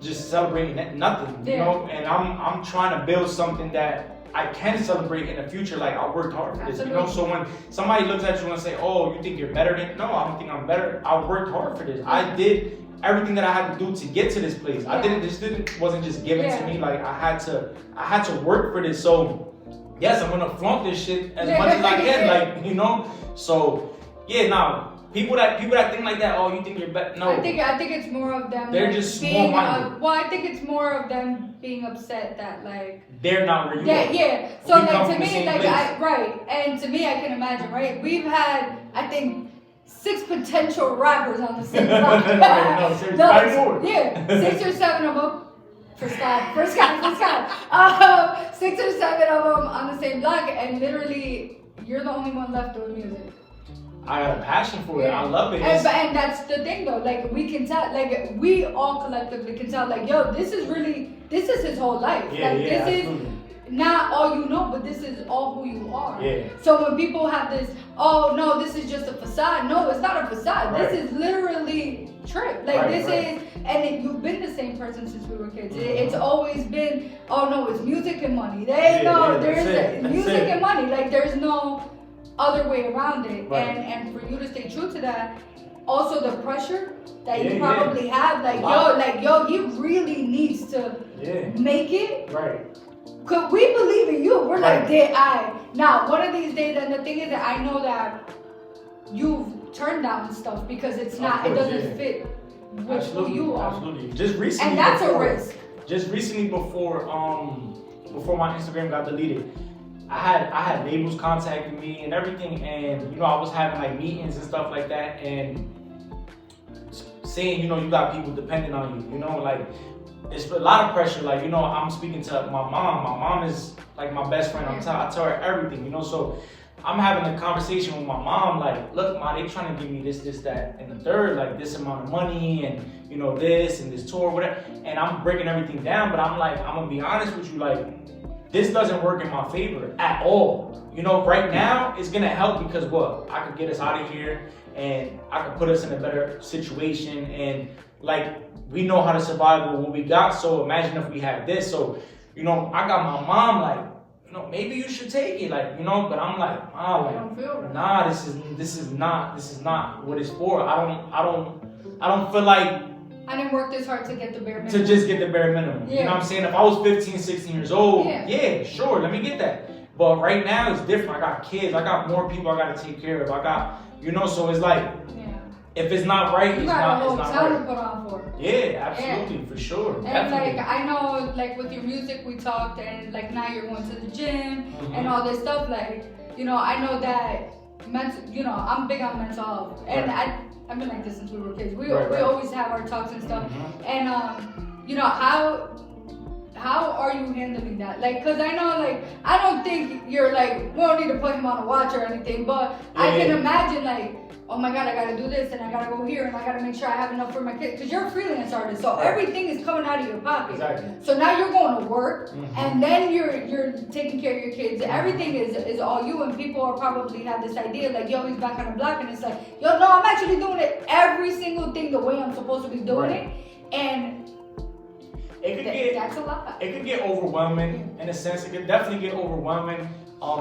just celebrating nothing, you know? And I'm trying to build something that I can celebrate in the future. Like, I worked hard for this, So when somebody looks at you and say, "Oh, you think you're better than?" No, I don't think I'm better. I worked hard for this. I did everything that I had to do to get to this place. This wasn't just given to me. Like, I had to work for this. So yes, I'm gonna flaunt this shit as much as I can. So now. People that think like that, oh, you think you're better? No. I think it's more of them. They're just small-minded. I think it's more of them being upset that they're not where you are. Yeah. So to me, and to me, I can imagine, right? We've had, I think, 6 potential rappers on the same block. Yeah, 6 or 7 of them. For Scott. 6 or 7 of them on the same block, and literally, you're the only one left doing music. I got a passion for it. I love it. And that's the thing though. Like, we can tell, like, we all collectively can tell, like, yo, this is his whole life. This is not all you know, but this is all who you are. Yeah. So when people have this, oh no, this is just a facade. No, it's not a facade. Right. This is literally Trip. Like, you've been the same person since we were kids. It's always been, oh no, it's music and money. There's music and money. Like, there's no other way around it. Right. And for you to stay true to that, also the pressure that you probably have, he really needs to make it. Right. Cause we believe in you. We're now one of these days, and the thing is that I know that you've turned down stuff because it doesn't fit with who you are. Absolutely. Just recently, and that's a risk. Just recently, before my Instagram got deleted, I had labels contacting me and everything, and I was having like meetings and stuff like that, and saying you got people depending on you, it's a lot of pressure. Like, I'm speaking to my mom. My mom is like my best friend. I tell her everything, so I'm having a conversation with my mom, like, look, Ma, they trying to give me this, that, and the third, like this amount of money, and this and this tour, whatever, and I'm breaking everything down, but I'm like, I'm gonna be honest with you, like, this doesn't work in my favor at all. Right now, it's gonna help because I could get us out of here, and I could put us in a better situation, and like, we know how to survive with what we got, so imagine if we had this. So, I got my mom like, maybe you should take it, like, but I'm like, nah, this is not what it's for. I don't feel like I didn't work this hard to get the bare minimum. To just get the bare minimum. Yeah. You know what I'm saying? If I was 15, 16 years old, sure, let me get that. But right now it's different. I got kids, I got more people I gotta take care of. I got, so it's like, if it's not right, it's not right. You got a whole town to put on for. Yeah, absolutely, for sure. And definitely. Like, I know, like, with your music we talked, and like now you're going to the gym and all this stuff. like, I know that I'm big on mental health, and I've been like this since we were kids. We always have our talks and stuff. And how are you handling that? Like, cause I know, like, I don't think you're like, we don't need to put him on a watch or anything, but I can imagine, like, oh my God, I gotta do this, and I gotta go here, and I gotta make sure I have enough for my kids. Cause you're a freelance artist, so everything is coming out of your pocket. Exactly. So now you're going to work, and then you're taking care of your kids. Everything is all you, and people are probably have this idea like, yo, he's back on the block, and it's like, yo, no, I'm actually doing it every single thing the way I'm supposed to be doing it, and that's a lot. It could get overwhelming in a sense. It could definitely get overwhelming.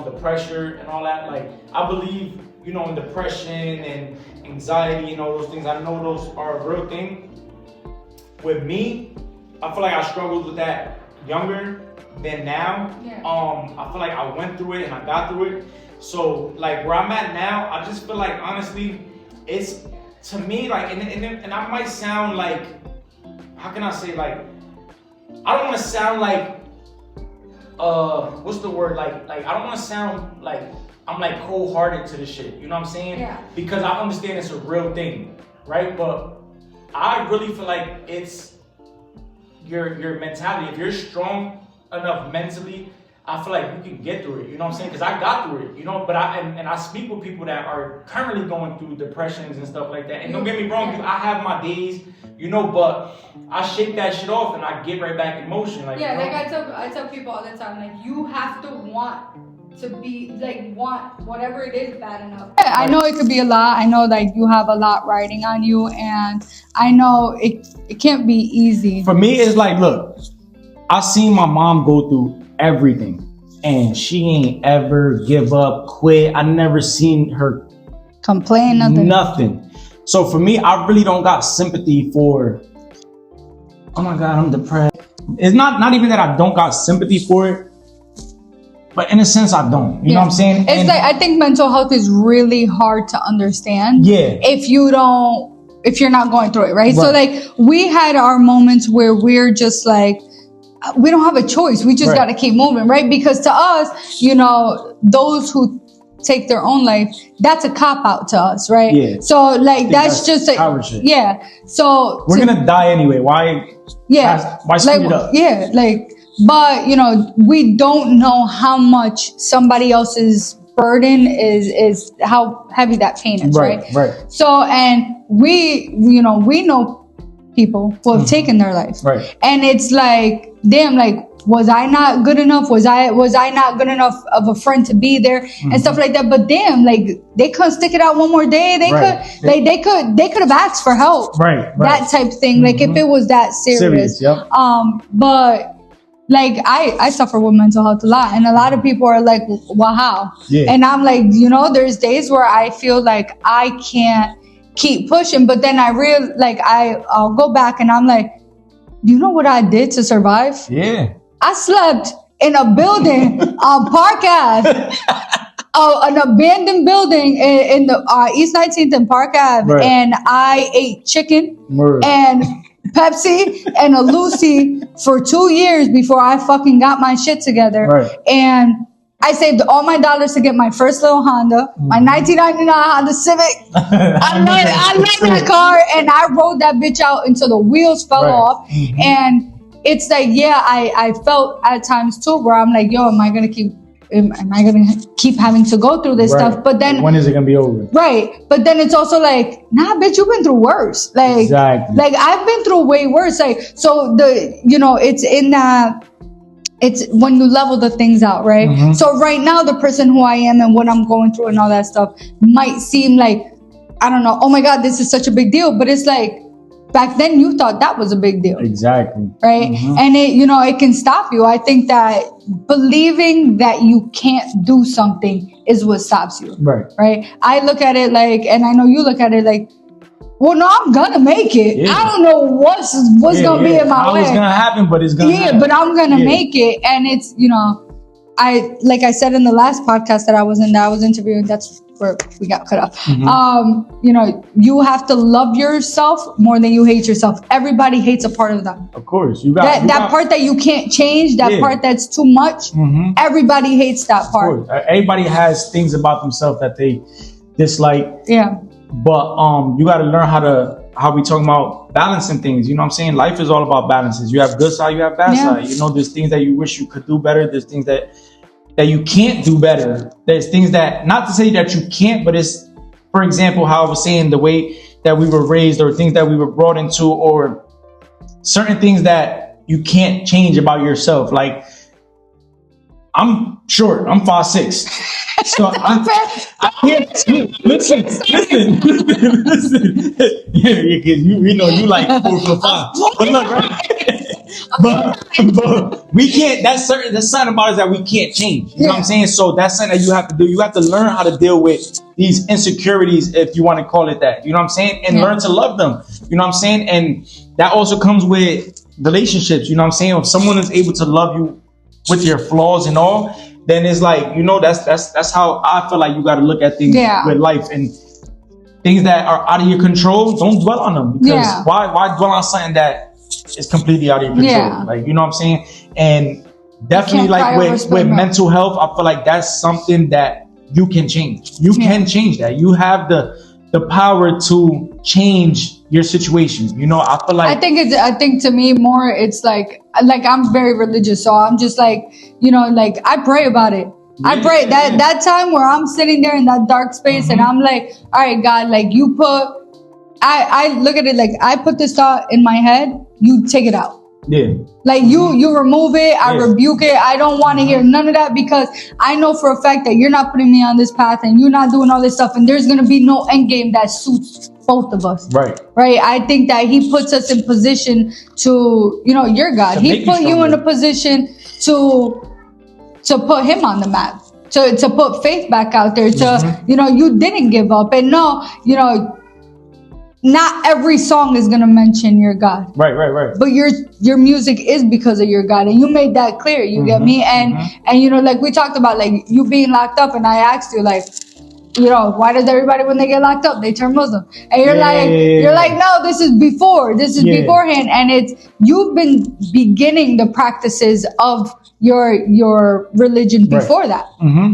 The pressure and all that. Like, I believe, in depression and anxiety and all those things. I know those are a real thing. with me, I feel like I struggled with that younger than now. Yeah. I feel like I went through it and I got through it. So like where I'm at now, I just feel like honestly, it's to me like, and I might sound like, how can I say, like, I don't want to sound like, what's the word? Like I don't want to sound like I'm like cold-hearted to this shit. You know what I'm saying? Yeah. Because I understand it's a real thing, right? But I really feel like it's your mentality. If you're strong enough mentally, I feel like you can get through it. You know what I'm saying? Because I got through it. You know, but I speak with people that are currently going through depressions and stuff like that. And don't get me wrong, I have my days. You know, but I shake that shit off and I get right back in motion. Like, yeah, you know? like I tell people all the time, like you have to want to be like want whatever it is bad enough. I know it could be a lot. I know like you have a lot riding on you, and I know it can't be easy. For me, it's like, look, I seen my mom go through everything, and she ain't ever give up, quit. I never seen her complain, nothing. So for me, I really don't got sympathy for, oh my God, I'm depressed. It's not even that I don't got sympathy for it, but in a sense I don't. You know what I'm saying? It's like, I think mental health is really hard to understand. Yeah. If you're not going through it, right? So like we had our moments where we're just like, we don't have a choice. We just got to keep moving, right? Because to us, you know, those who take their own life, that's a cop out to us, right? Yeah. So like that's just yeah. So we're gonna die anyway. Why? Yeah. Why speed it up? Yeah. Like, but you know, we don't know how much somebody else's burden is how heavy that pain is, right? Right. So, and we know people who have taken their life, right? And it's like, damn, like, was I not good enough? Was I not good enough of a friend to be there and stuff like that? But damn, like they couldn't stick it out one more day. They could have asked for help. Right. That type of thing. Like if it was that serious. Yep. But like I suffer with mental health a lot, and a lot of people are like, well, how? Yeah. And I'm like, you know, there's days where I feel like I can't keep pushing, but then I'll go back and I'm like, do you know what I did to survive? Yeah. I slept in a building on Park Ave, an abandoned building in the East 19th and Park Ave, and I ate chicken and Pepsi and a Lucy for 2 years before I fucking got my shit together. And I saved all my dollars to get my first little Honda, my 1999 Honda Civic. I love that car, and I rode that bitch out until the wheels fell off. And it's like, yeah, I felt at times too where I'm like, yo, am I gonna keep having to go through this stuff? But then when is it gonna be over? Right. But then it's also like, nah, bitch, you've been through worse. Like, exactly. Like I've been through way worse. Like, so it's in that. It's when you level the things out, right? Mm-hmm. So right now, the person who I am and what I'm going through and all that stuff might seem like, I don't know, oh my God, this is such a big deal. But it's like, back then you thought that was a big deal. Exactly. Right? Mm-hmm. And it can stop you. I think that believing that you can't do something is what stops you. Right. Right? I look at it like, and I know you look at it like, well, no, I'm gonna make it. Yeah. I don't know what's gonna be in my way. How it's gonna happen, but it's gonna happen. But I'm gonna make it. And it's, like I said in the last podcast that I was interviewing, that's where we got cut off. Mm-hmm. You have to love yourself more than you hate yourself. Everybody hates a part of them. Of course. You got that part that you can't change, that part that's too much. Mm-hmm. Everybody hates that part. Everybody has things about themselves that they dislike. Yeah. But you got to learn how we talking about balancing things. You know what I'm saying? Life is all about balances. You have good side, you have bad side. There's things that you wish you could do better. There's things that you can't do better. There's things that, not to say that you can't, but it's, for example, how I was saying, the way that we were raised or things that we were brought into, or certain things that you can't change about yourself. Like, I'm short. I'm 5'6". So I can't listen. Yeah, because we know you like 4'5". But look, right? but we can't. That's something about us that we can't change. You know what I'm saying? So that's something that you have to do. You have to learn how to deal with these insecurities, if you want to call it that. You know what I'm saying? And learn to love them. You know what I'm saying? And that also comes with relationships. You know what I'm saying? If someone is able to love you with your flaws and all, then it's like, you know, that's how I feel like you got to look at things with life. And things that are out of your control, don't dwell on them, because why dwell on something that is completely out of your control? Like, you know what I'm saying? And definitely like with mental health, I feel like that's something that you can change. You can change that. You have the power to change your situation. You know, I feel like I think to me more it's like I'm very religious, so I'm just like, you know, like I pray about it. I pray that time where I'm sitting there in that dark space and I'm like, all right, God, like you I look at it like I put this thought in my head, you take it out. Yeah. Like you remove it, I rebuke it. I don't want to hear none of that, because I know for a fact that you're not putting me on this path and you're not doing all this stuff, and there's going to be no end game that suits both of us. Right. I think that he puts us in position to, you know, you're God. He put you in a position to put him on the map, to put faith back out there, to, you know, you didn't give up. And no, you know, not every song is going to mention your God. Right. But your music is because of your God. And you made that clear. You get me? And, you know, like we talked about, like you being locked up, and I asked you, like, you know, why does everybody, when they get locked up, they turn Muslim? And you're like, no, this is beforehand. And you've been beginning the practices of your religion before that.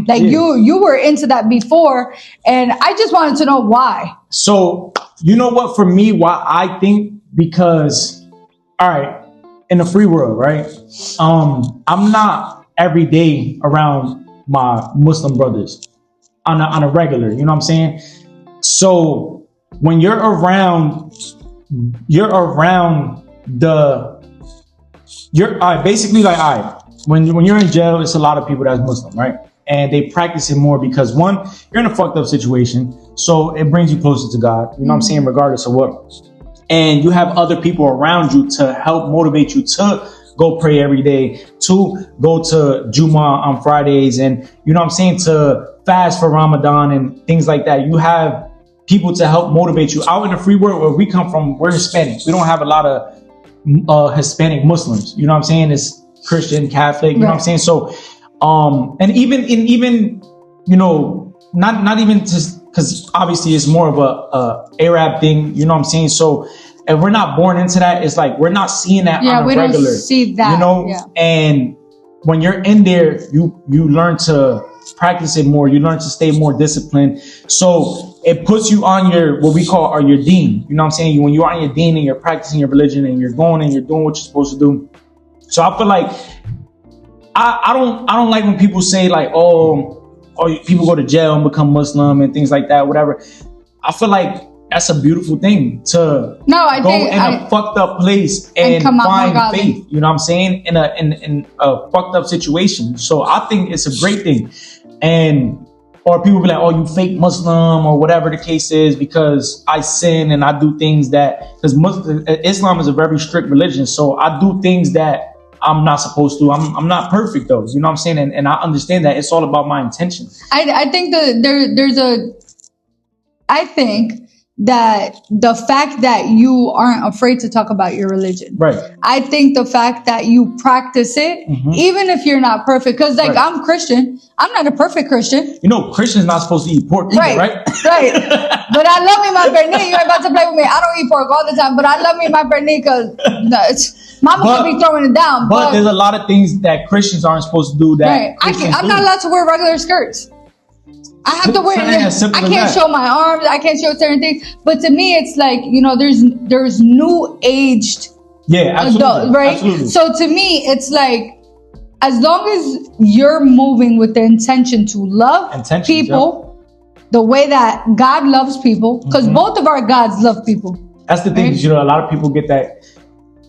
Like you were into that before, and I just wanted to know why. So, you know what, for me, why I think, because, all right, in the free world, right? I'm not every day around my Muslim brothers on a regular, you know what I'm saying? So when you're around basically like, all right, when you're in jail, it's a lot of people that's Muslim, right? And they practice it more because, one, you're in a fucked up situation, so it brings you closer to God, you know what I'm saying, regardless of what. And you have other people around you to help motivate you to go pray every day, to go to Jummah on Fridays, and, you know what I'm saying, to fast for Ramadan and things like that. You have people to help motivate you. Out in the free world where we come from, we're Hispanic. We don't have a lot of Hispanic Muslims, you know what I'm saying? It's Christian, Catholic, you know what I'm saying? So, and even, you know, not even just because obviously it's more of a Arab thing, you know what I'm saying? So if we're not born into that, it's like we're not seeing that on a regular. Yeah, we don't see that, you know? And when you're in there, you learn to practice it more. You learn to stay more disciplined. So it puts you on what we call your deen. You know what I'm saying? When you're on your deen and you're practicing your religion and you're going and you're doing what you're supposed to do. So I feel like I don't like when people say like, oh, people go to jail and become Muslim and things like that, whatever. I feel like that's a beautiful thing to go in a fucked up place and find faith. You know what I'm saying? In a fucked up situation. So I think it's a great thing. Or people be like, oh, you fake Muslim or whatever the case is, because I sin and I do things because Islam is a very strict religion. So I do things that I'm not supposed to. I'm not perfect though. You know what I'm saying? And I understand that it's all about my intention. I think I think that the fact that you aren't afraid to talk about your religion. Right. I think the fact that you practice it, even if you're not perfect, because like I'm Christian, I'm not a perfect Christian. You know, Christians not supposed to eat pork either, right? Right. But I love me my pernil. You're about to play with me. I don't eat pork all the time, but I love me my pernil because mama could be throwing it down. But there's a lot of things that Christians aren't supposed to do that I'm not allowed to wear regular skirts. I have to wear it. I can't show my arms. I can't show certain things. But to me, it's like, you know, there's new aged adults, right? Absolutely. So to me, it's like, as long as you're moving with the intention to love people the way that God loves people, because both of our gods love people. That's the thing, you know, a lot of people get that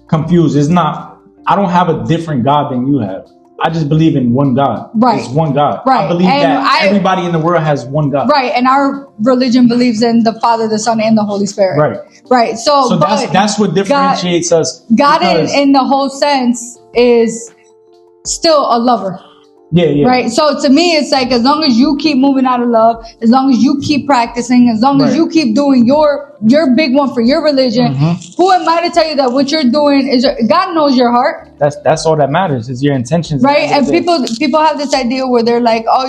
confused. It's not, I don't have a different God than you have. I just believe in one God. Right. It's one God. Right. I believe that everybody in the world has one God. Right. And our religion believes in the Father, the Son, and the Holy Spirit. Right. Right. So that's what differentiates us. God in the whole sense is still a lover. Yeah. Right. So to me, it's like, as long as you keep moving out of love, as long as you keep practicing, as long as you keep doing your big one for your religion, who am I to tell you that what you're doing is, God knows your heart. That's all that matters, is your intentions. Right. And people have this idea where they're like, oh,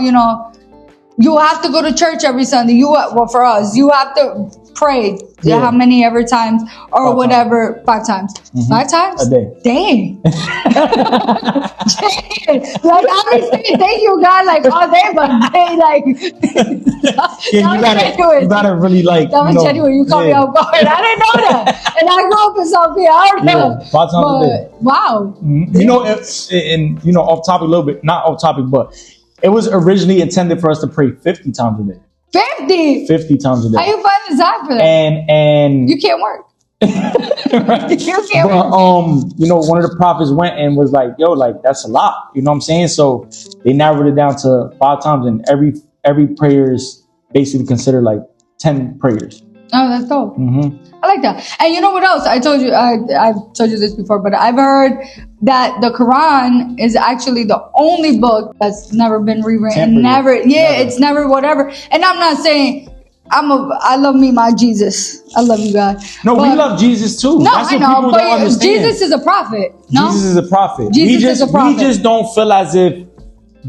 you have to go to church every Sunday. Well, for us, you have to pray. How many ever times or 5 times? 5 times a day. Dang. Like, I'm saying thank you, God, like all day, but day, like. You gotta really like. That was genuine. You caught me off guard. I didn't know that, and I grew up in South Korea. I don't know. 5 times a day. Wow. And off topic a little bit, not off topic, but it was originally intended for us to pray 50 times a day. 50 times a day. How you find the time for that? And you can't work. Right. You can't work. One of the prophets went and was like, yo, like, that's a lot. You know what I'm saying? So they narrowed it down to 5 times, and every prayer is basically considered like 10 prayers. Oh, that's dope. I like that. And you know what else? I told you, I've told you this before, but I've heard that the Quran is actually the only book that's never been rewritten. Never. It's never whatever. And I'm not saying I love me my Jesus. I love you, God. No, we love Jesus too. No, that's I what know, people but don't understand. Jesus is a prophet. No? Jesus is a prophet. Jesus is a prophet. We just don't feel as if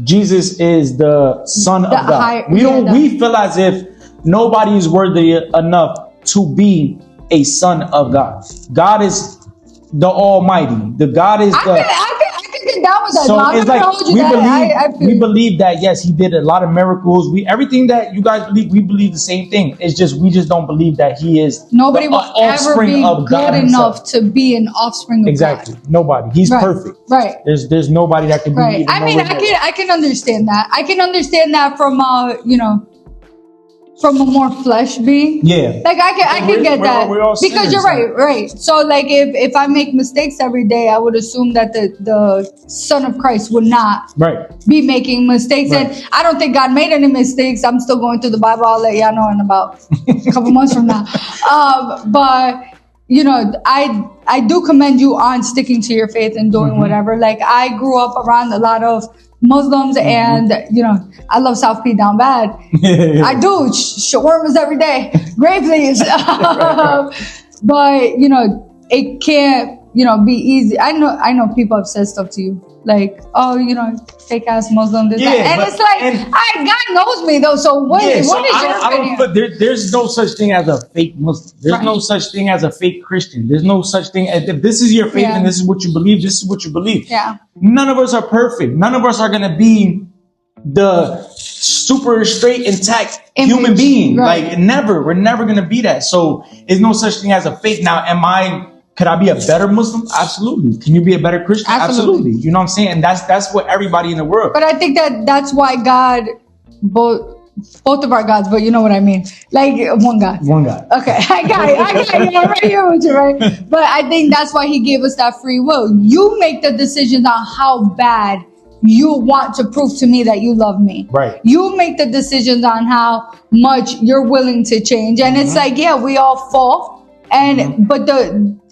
Jesus is the Son of God. We feel as if nobody is worthy enough to be a son of God. God is the Almighty. God is I can get down with that. So it's like we believe that yes, he did a lot of miracles. Everything that you guys believe, we believe the same thing. It's just we just don't believe that he is nobody will ever be good enough to be an offspring of God. Nobody. He's perfect. Right. There's nobody that can be. Right. I mean, I can understand that. I can understand that from from a more flesh being. Yeah. Like I can get that. Because you're right. So like if I make mistakes every day, I would assume that the Son of Christ would not be making mistakes. Right. And I don't think God made any mistakes. I'm still going through the Bible. I'll let y'all know in about a couple months from now. But I do commend you on sticking to your faith and doing whatever. Like I grew up around a lot of Muslims and I love South P down bad. I do shawarmas every day, great please. But it can't be easy. I know people have said stuff to you like, oh, fake ass Muslim, this, that. And it's like, God knows me though. So what is your opinion? But there's no such thing as a fake Muslim. There's no such thing as a fake Christian. There's no such thing as, if this is your faith and this is what you believe, this is what you believe. Yeah. None of us are perfect. None of us are gonna be the super straight, intact human being. Right. Like never. We're never gonna be that. So there's no such thing as a fake. Now, could I be a better Muslim? Absolutely. Can you be a better Christian? Absolutely. You know what I'm saying? And that's what everybody in the world. But I think that's why God, both of our gods, but you know what I mean? Like one God. One God. Okay. I got it. I'm right here with you, right? But I think that's why he gave us that free will. You make the decisions on how bad you want to prove to me that you love me. Right. You make the decisions on how much you're willing to change. And it's like, we all fall. And but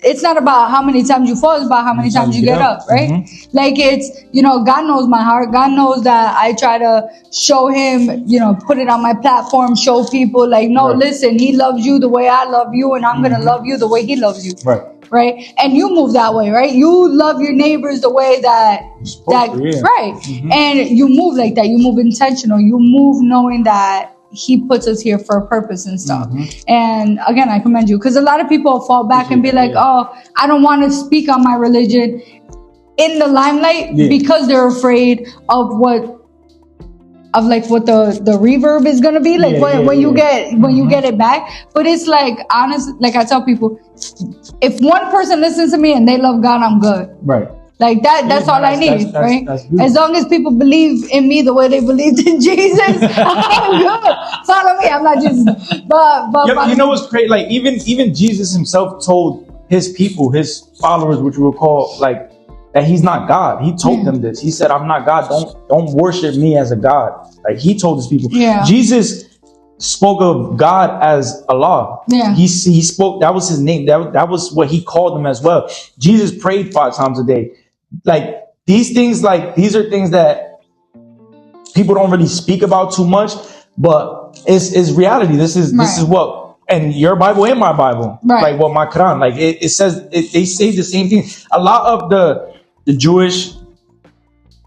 it's not about how many times you fall, it's about how many times you get up, right? Like it's, God knows my heart. God knows that I try to show him, put it on my platform, show people like, listen, he loves you the way I love you, and I'm going to love you the way he loves you. Right. And you move that way, right? You love your neighbors the way that and you move like that. You move intentional. You move knowing that he puts us here for a purpose and stuff. And again, I commend you, because a lot of people fall back and be like, oh, I don't want to speak on my religion in the limelight because they're afraid of what the reverb is gonna be like when you get it back. But it's like, honestly, like I tell people, if one person listens to me and they love God, I'm good. Right. Like that's all I need, right? As long as people believe in me the way they believed in Jesus, I'm good. Follow me. I'm not Jesus. But you know what's crazy? Like even Jesus himself told his people, his followers, which we will call like that he's not God. He told them this. He said, I'm not God. Don't worship me as a God. Like he told his people. Yeah. Jesus spoke of God as Allah. Yeah. He spoke, that was his name. That was what he called him as well. Jesus prayed 5 times a day. Like these things, like these are things that people don't really speak about too much, but it's reality. This is what, and your Bible and my Bible, like what my Quran, like it says, they say the same thing. A lot of the Jewish,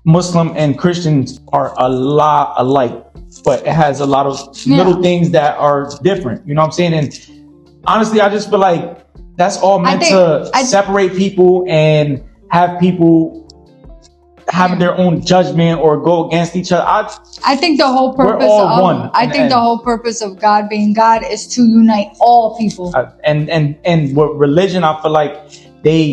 Muslim, and Christians are a lot alike, but it has a lot of little things that are different. You know what I'm saying? And honestly, I just feel like that's all meant to separate people and have people having their own judgment or go against each other. I think the whole purpose the whole purpose of God being God is to unite all people. And with religion, I feel like they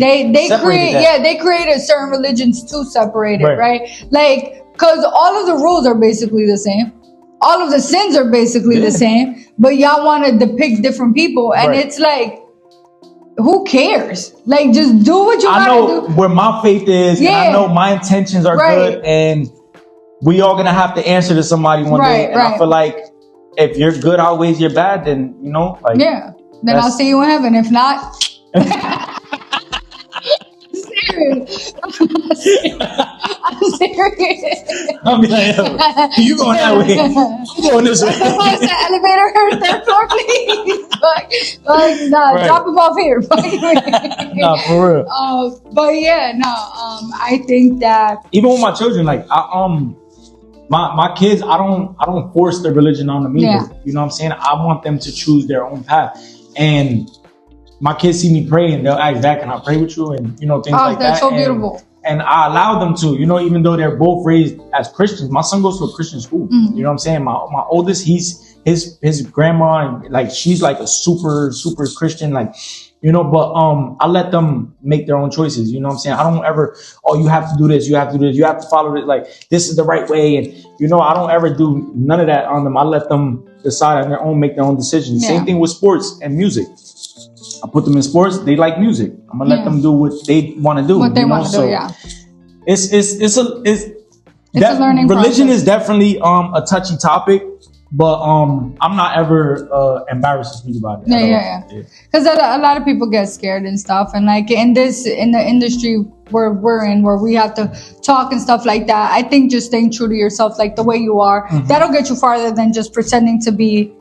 created certain religions to separate it, right? Like, because all of the rules are basically the same. All of the sins are basically the same, but y'all want to depict different people. And it's like, who cares? Like, just do what you gotta do. I know where my faith is, and I know my intentions are good, and we all gonna have to answer to somebody one day. And I feel like if you're good outweighs your bad, then you know, like then I'll see you in heaven. If not, serious. I'm serious. I'll be like, yo, you going that way? I'm going this way. The elevator, third floor, please. Drop him off here. Nah, for real. But I think that even with my children, like my kids, I don't force their religion on them either. You know what I'm saying? I want them to choose their own path. And my kids see me pray and they'll ask, Dad, can I pray with you? And, you know, things like that. That's so beautiful. And I allow them to, you know, even though they're both raised as Christians. My son goes to a Christian school. You know what I'm saying? My oldest, his grandma, and like, she's like a super Christian, like, you know, but I let them make their own choices. You know what I'm saying? I don't ever, you have to do this, you have to do this, you have to follow it, like, this is the right way. And, you know, I don't ever do none of that on them. I let them decide on their own, make their own decisions. Same thing with sports and music. I put them in sports. They like music. I'm gonna let them do what they want to do. What they want to do, It's a learning religion process. is definitely a touchy topic, but I'm not ever embarrassed to speak about it. Because a lot of people get scared and stuff, and like in the industry where we're in, where we have to talk and stuff like that. I think just staying true to yourself, like the way you are, that'll get you farther than just pretending to be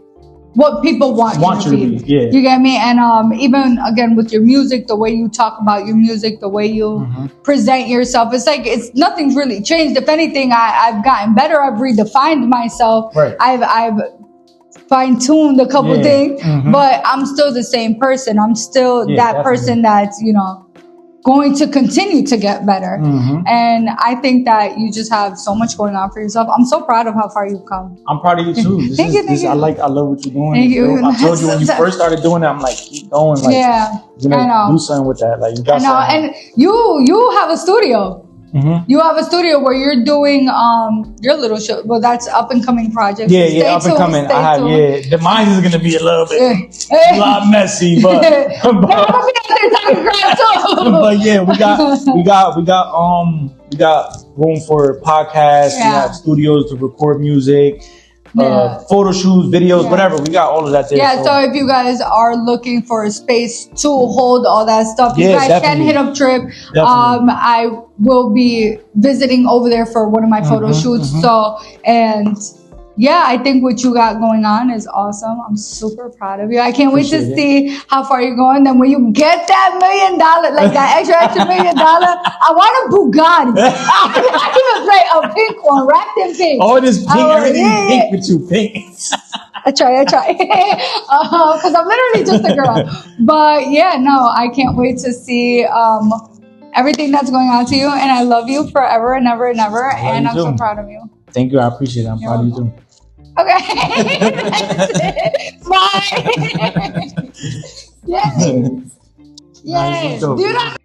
what people want you to be. You get me? And even again with your music, the way you talk about your music, the way you present yourself, it's like nothing's really changed. If anything, I've gotten better. I've redefined myself. I've fine-tuned a couple things, but I'm still the same person. I'm still that person that's, you know, going to continue to get better. And I think that you just have so much going on for yourself. I'm so proud of how far you've come. I'm proud of you too. Thank you. I love what you're doing. Thank you. I told you when you first started doing it, I'm like, keep going. Like, you're gonna do something with that. Like, you got something. And you have a studio. You have a studio where you're doing your little show. Well, that's up and coming project. Up and coming. The mine is gonna be a little bit a lot messy, but we got room for podcasts. We have studios to record music. Photo shoots, videos, whatever. We got all of that there. So if you guys are looking for a space to hold all that stuff, you guys can hit up Trip. I will be visiting over there for one of my photo shoots. So, and I think what you got going on is awesome. I'm super proud of you. I can't wait to see how far you're going. Then when you get that $1 million, like that extra $1 million, I want a Bugatti. I even play a pink one, wrapped in pink. Oh, this pink, everything is pink with you, pink. I try. Because I'm literally just a girl. But I can't wait to see everything that's going on to you. And I love you forever and ever and ever. And I'm so proud of you. Thank you. I appreciate it. I'm proud of you too. Okay. Bye. Yay. Yay. Do you not